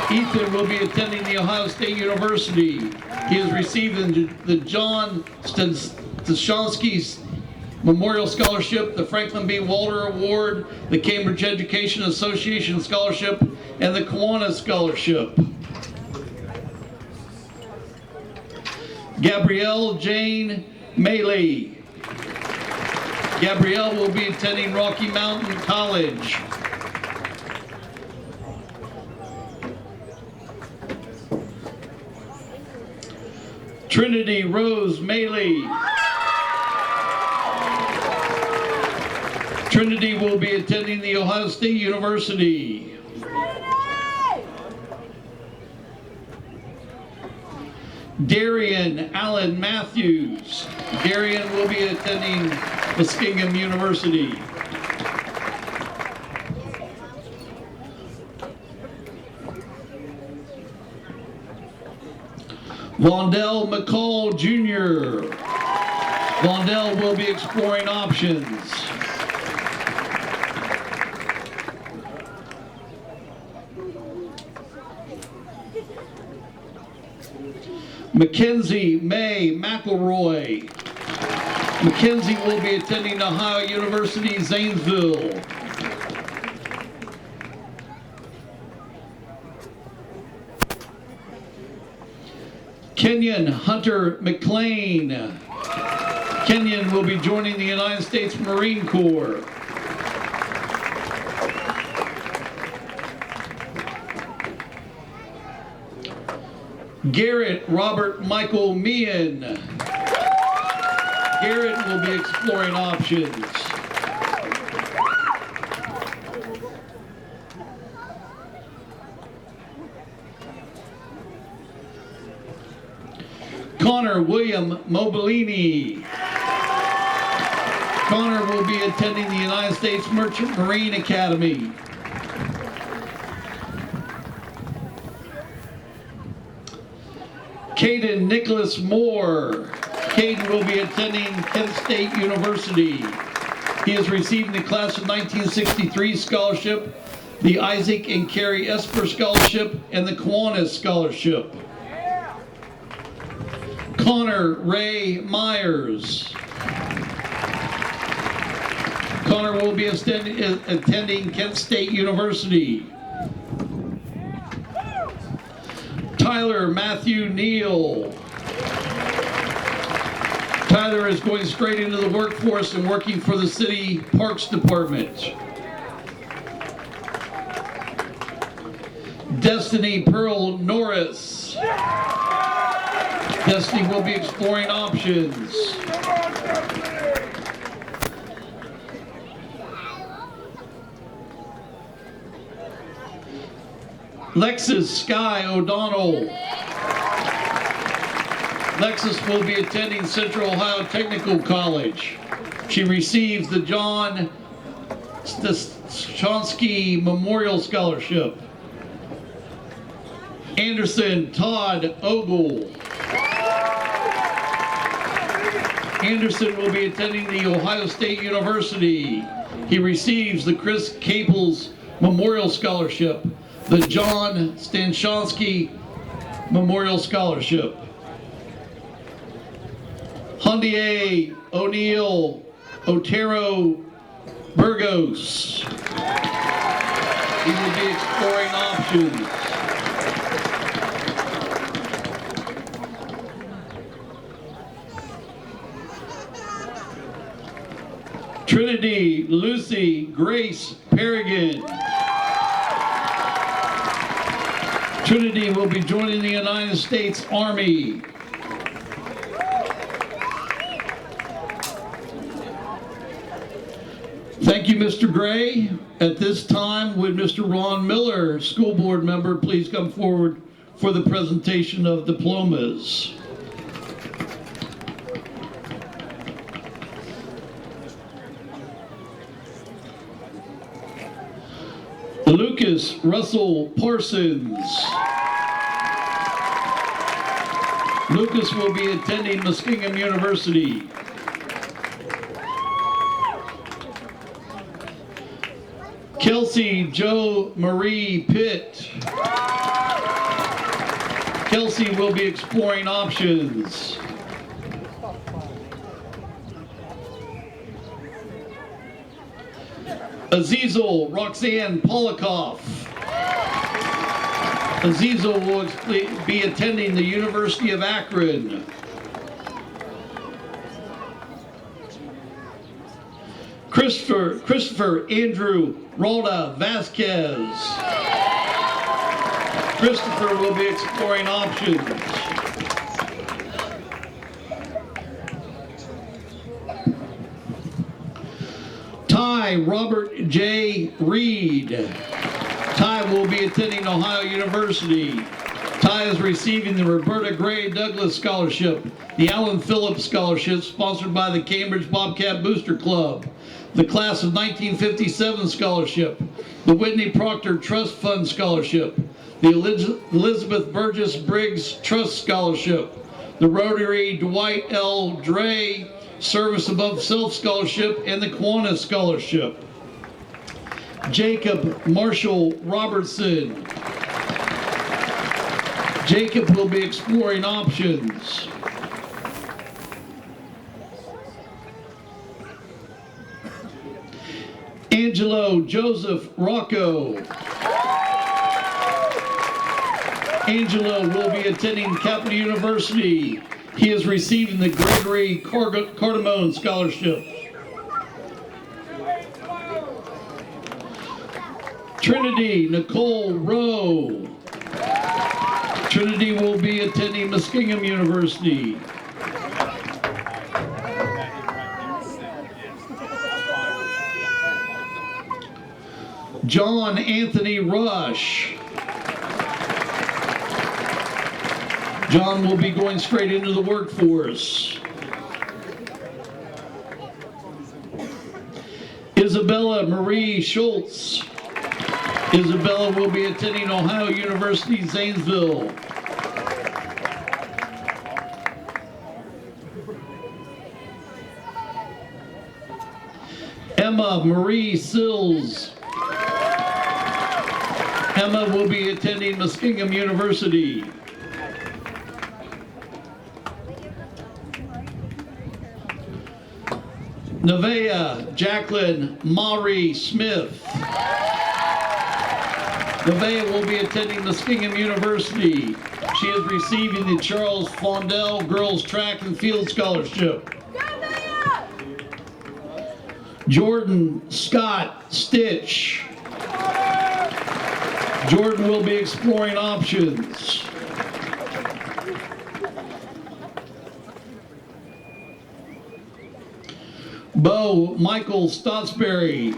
Ethan will be attending the Ohio State University. He has received the John Stashonsky Memorial Scholarship, the Franklin B. Walter Award, the Cambridge Education Association Scholarship, and the Kiwanis Scholarship. Gabrielle Jane Maley. Gabrielle will be attending Rocky Mountain College. Trinity Rose Maley. Trinity will be attending the Ohio State University. Darian Allen Matthews. Darian will be attending Muskingum University. Vondell McCall Jr. Vondell will be exploring options. Mackenzie May McElroy. Mackenzie will be attending Ohio University, Zanesville. Kenyon Hunter McLean. Kenyon will be joining the United States Marine Corps. Garrett Robert Michael Meehan. Garrett will be exploring options. Connor William Mobilini. Connor will be attending the United States Merchant Marine Academy. Caden Nicholas Moore. Caden will be attending Kent State University. He has received the class of 1963 scholarship, the Isaac and Carrie Esper Scholarship, and the Kiwanis Scholarship. Connor Ray Myers. Connor will be attending Kent State University. Tyler Matthew Neal. Tyler is going straight into the workforce and working for the City Parks Department. Destiny Pearl Norris. Destiny will be exploring options. Lexus Sky O'Donnell. Lexus will be attending Central Ohio Technical College. She receives the John Stashonsky Memorial Scholarship. Anderson Todd Ogle. Anderson will be attending the Ohio State University. He receives the Chris Caples Memorial Scholarship, the John Stashonsky Memorial Scholarship. Hundier O'Neill Otero Burgos. He will be exploring options. Trinity Lucy Grace Perrigan. Trinity will be joining the United States Army. Thank you, Mr. Gray. At this time, would Mr. Ron Miller, school board member, please come forward for the presentation of diplomas. Lucas Russell Parsons. Lucas will be attending Muskingum University. Kelsey Jo Marie Pitt. Kelsey will be exploring options. Azizel Roxanne Polikoff. Azizel will be attending the University of Akron. Christopher Andrew Rhoda Vasquez. Christopher will be exploring options. Ty Robert J. Reed. Ty will be attending Ohio University. Ty is receiving the Roberta Gray Douglas Scholarship, the Alan Phillips Scholarship sponsored by the Cambridge Bobcat Booster Club, the Class of 1957 Scholarship, the Whitney Proctor Trust Fund Scholarship, the Elizabeth Burgess Briggs Trust Scholarship, the Rotary Dwight L. Dre Service Above Self Scholarship, and the Kiwanis Scholarship. Jacob Marshall Robertson. Jacob will be exploring options. Angelo Joseph Rocco. Angelo will be attending Capital University. He is receiving the Gregory Cardamone Scholarship. Trinity Nicole Rowe. Trinity will be attending Muskingum University. John Anthony Rush. John will be going straight into the workforce. Isabella Marie Schultz. Isabella will be attending Ohio University, Zanesville. Emma Marie Sills. Emma will be attending Muskingum University. Nevaeh Jacqueline Maury Smith. Nevaeh will be attending Muskingum University. She is receiving the Charles Fondell Girls Track and Field Scholarship. Jordan Scott Stitch. Jordan will be exploring options. Bo Michael Stotsberry.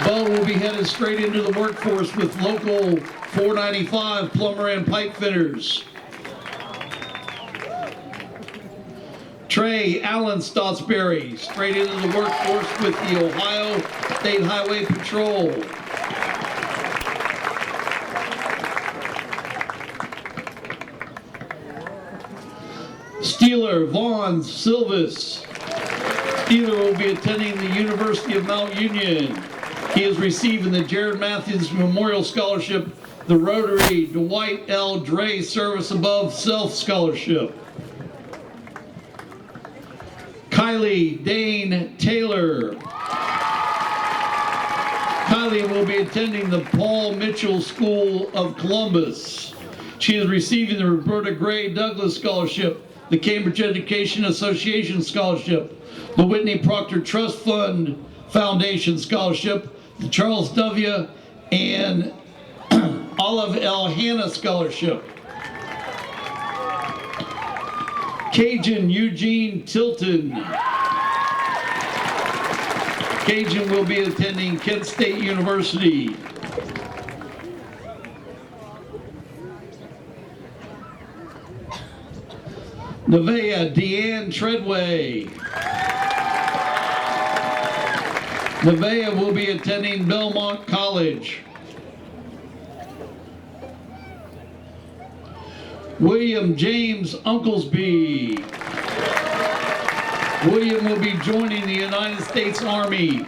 Bo will be headed straight into the workforce with local 495 plumber and pipe fitters. Trey Allen Stotsberry, straight into the workforce with the Ohio State Highway Patrol. Steeler Vaughn Silvis. Steeler will be attending the University of Mount Union. He is receiving the Jared Matthews Memorial Scholarship, the Rotary Dwight L. Dre Service Above Self Scholarship. Kylie Dane Taylor. Kylie will be attending the Paul Mitchell School of Columbus. She is receiving the Roberta Gray Douglas Scholarship, the Cambridge Education Association Scholarship, the Whitney Proctor Trust Fund Foundation Scholarship, the Charles W. and Olive L. Hanna Scholarship. Cajun Eugene Tilton. Cajun will be attending Kent State University. Nevaeh Deanne Treadway. Nevaeh will be attending Belmont College. William James Unklesby. William will be joining the United States Army.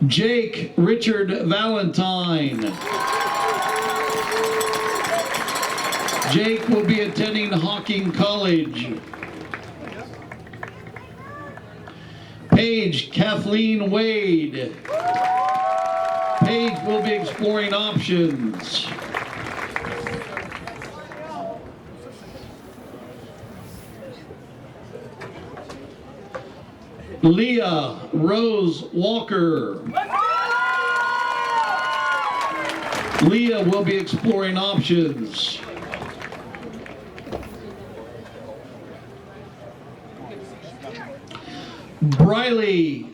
Jake Richard Valentine. Jake will be attending Hawking College. Paige Kathleen Wade. Paige will be exploring options. Leah Rose Walker. Leah will be exploring options. Briley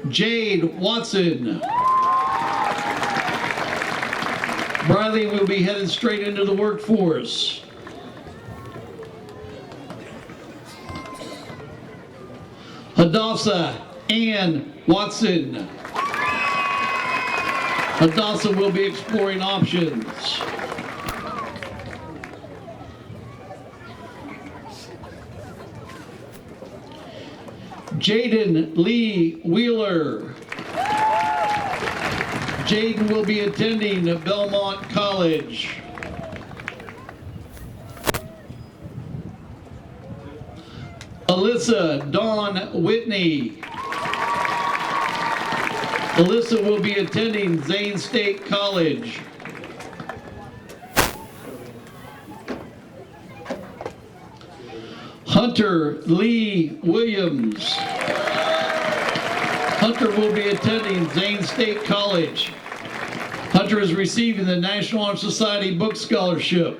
Jade Watson. Briley will be headed straight into the workforce. Hadassah Ann Watson. Hadassah will be exploring options. Jaden Lee Wheeler. Jaden will be attending Belmont College. Alyssa Dawn Whitney. Alyssa will be attending Zane State College. Hunter Lee Williams. Hunter will be attending Zane State College. Hunter is receiving the National Honor Society Book Scholarship.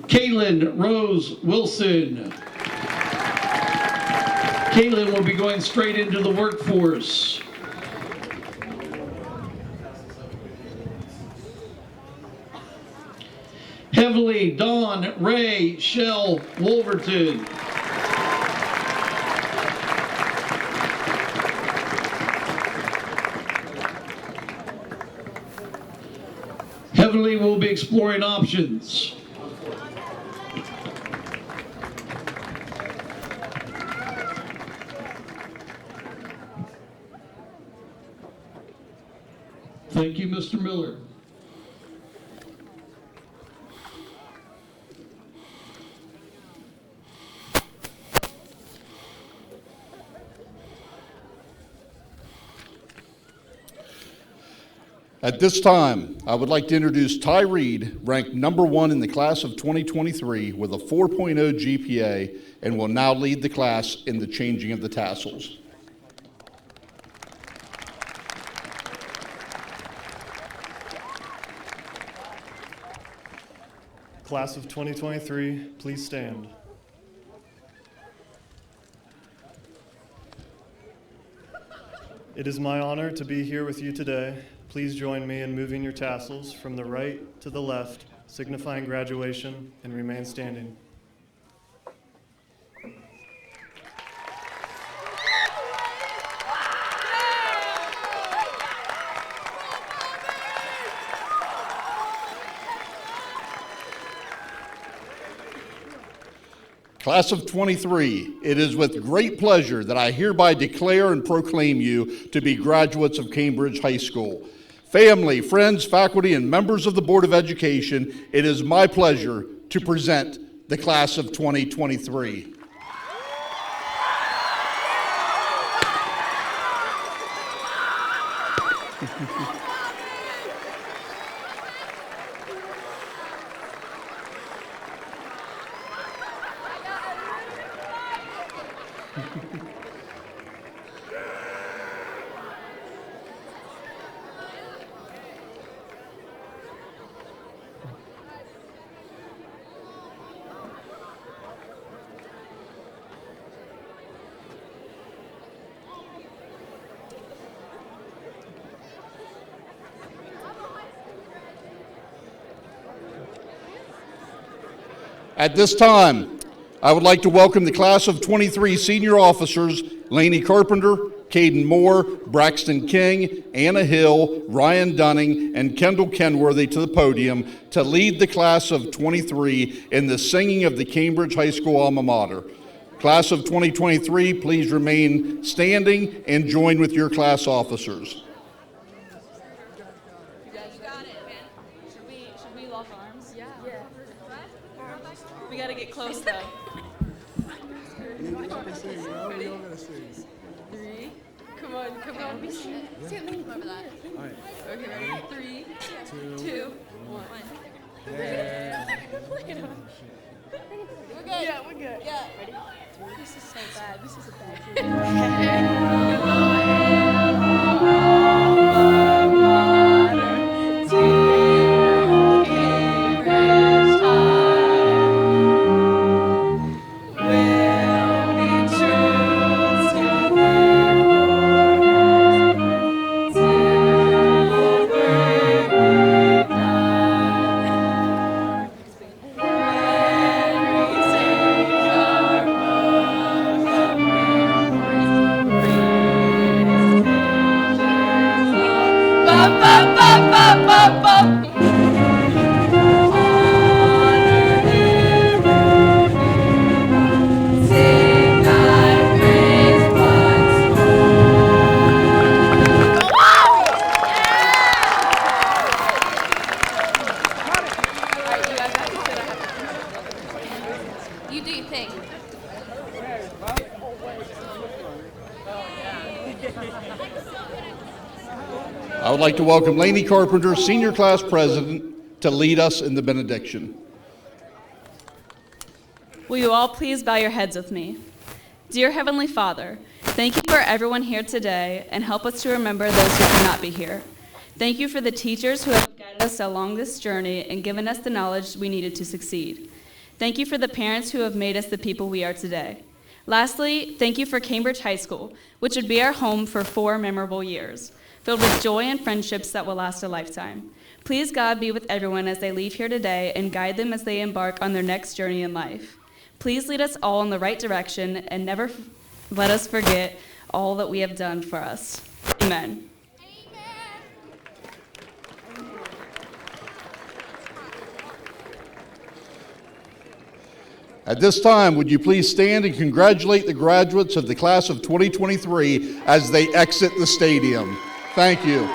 Caitlin Rose Wilson. Caitlin will be going straight into the workforce. Heavily Dawn Ray Shell Wolverton. Heavily will be exploring options. Thank you, Mr. Miller. At this time, I would like to introduce Ty Reed, ranked number 1 in the class of 2023 with a 4.0 GPA, and will now lead the class in the changing of the tassels. Class of 2023, please stand. It is my honor to be here with you today. Please join me in moving your tassels from the right to the left, signifying graduation, and remain standing. Class of 23, it is with great pleasure that I hereby declare and proclaim you to be graduates of Cambridge High School. Family, friends, faculty, and members of the Board of Education, it is my pleasure to present the class of 2023. At this time, I would like to welcome the class of 23 senior officers, Laney Carpenter, Caden Moore, Braxton King, Anna Hill, Ryan Dunning, and Kendall Kenworthy to the podium to lead the class of 23 in the singing of the Cambridge High School alma mater. Class of 2023, please remain standing and join with your class officers. We gotta get close though. Three. Come on. Stand over that. Okay, ready? 3, 2, 1. Yeah. We're good. Yeah, we're good. Yeah. Ready? This is so bad. This is a bad You do your thing. I would like to welcome Lainey Carpenter, Senior Class President, to lead us in the benediction. Will you all please bow your heads with me? Dear Heavenly Father, thank you for everyone here today and help us to remember those who could not be here. Thank you for the teachers who have guided us along this journey and given us the knowledge we needed to succeed. Thank you for the parents who have made us the people we are today. Lastly, thank you for Cambridge High School, which would be our home for 4 memorable years, filled with joy and friendships that will last a lifetime. Please, God, be with everyone as they leave here today and guide them as they embark on their next journey in life. Please lead us all in the right direction and never let us forget all that we have done for us. Amen. At this time, would you please stand and congratulate the graduates of the class of 2023 as they exit the stadium. Thank you.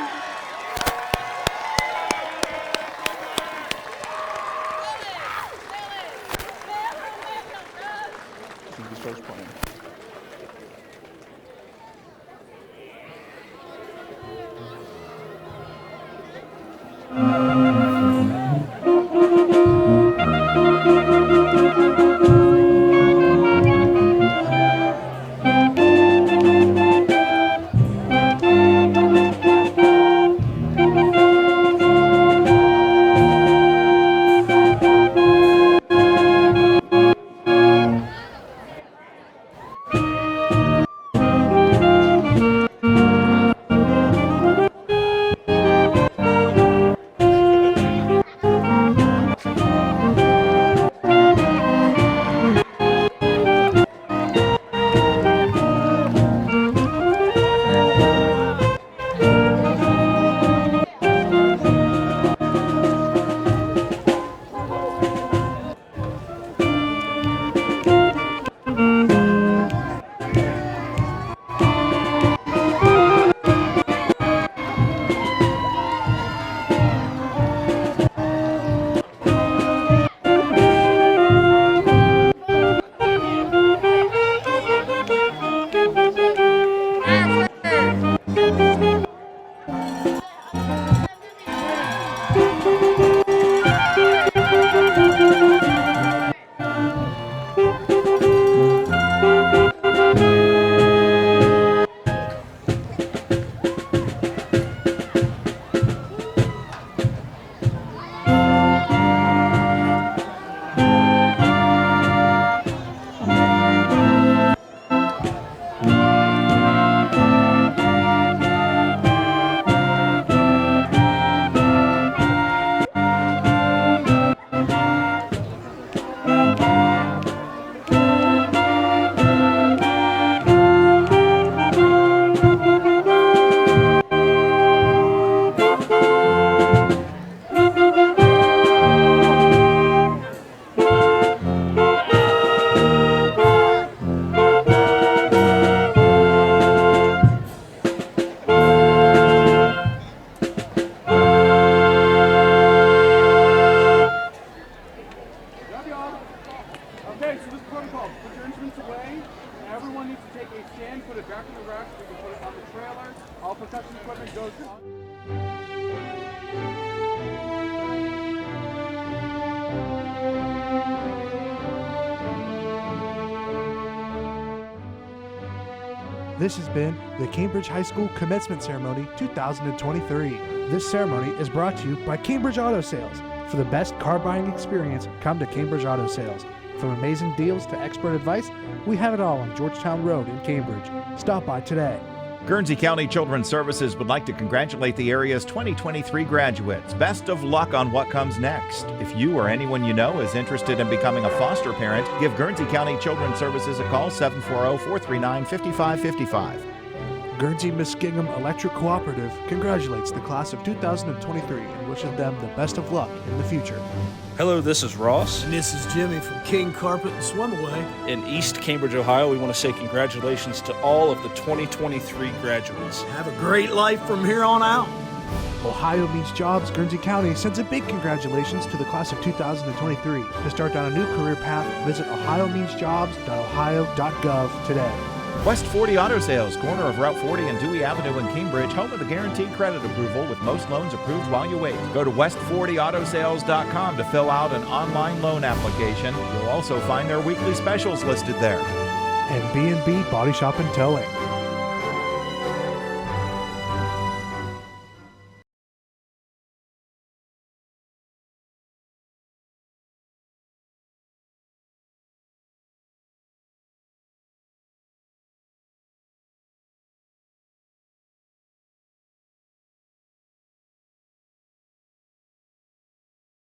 put your instruments away. Everyone needs to take a stand, put it back in the rack. We can put it on the trailer. All percussion equipment goes on. This has been the Cambridge High School Commencement Ceremony 2023. This ceremony is brought to you by Cambridge Auto Sales. For the best car buying experience, come to Cambridge Auto Sales. From amazing deals to expert advice, we have it all on Georgetown Road in Cambridge. Stop by today. Guernsey County Children's Services would like to congratulate the area's 2023 graduates. Best of luck on what comes next. If you or anyone you know is interested in becoming a foster parent, give Guernsey County Children's Services a call, 740-439-5555. Guernsey-Muskingum Electric Cooperative congratulates the class of 2023 and wishes them the best of luck in the future. Hello, this is Ross. And this is Jimmy from King Carpet and Swimaway. In East Cambridge, Ohio, we want to say congratulations to all of the 2023 graduates. Have a great life from here on out. Ohio Means Jobs Guernsey County sends a big congratulations to the class of 2023. To start down a new career path, visit ohiomeansjobs.ohio.gov today. West 40 Auto Sales, corner of Route 40 and Dewey Avenue in Cambridge, home of the guaranteed credit approval with most loans approved while you wait. Go to west40autosales.com to fill out an online loan application. You'll also find their weekly specials listed there. And B&B Body Shop and Towing.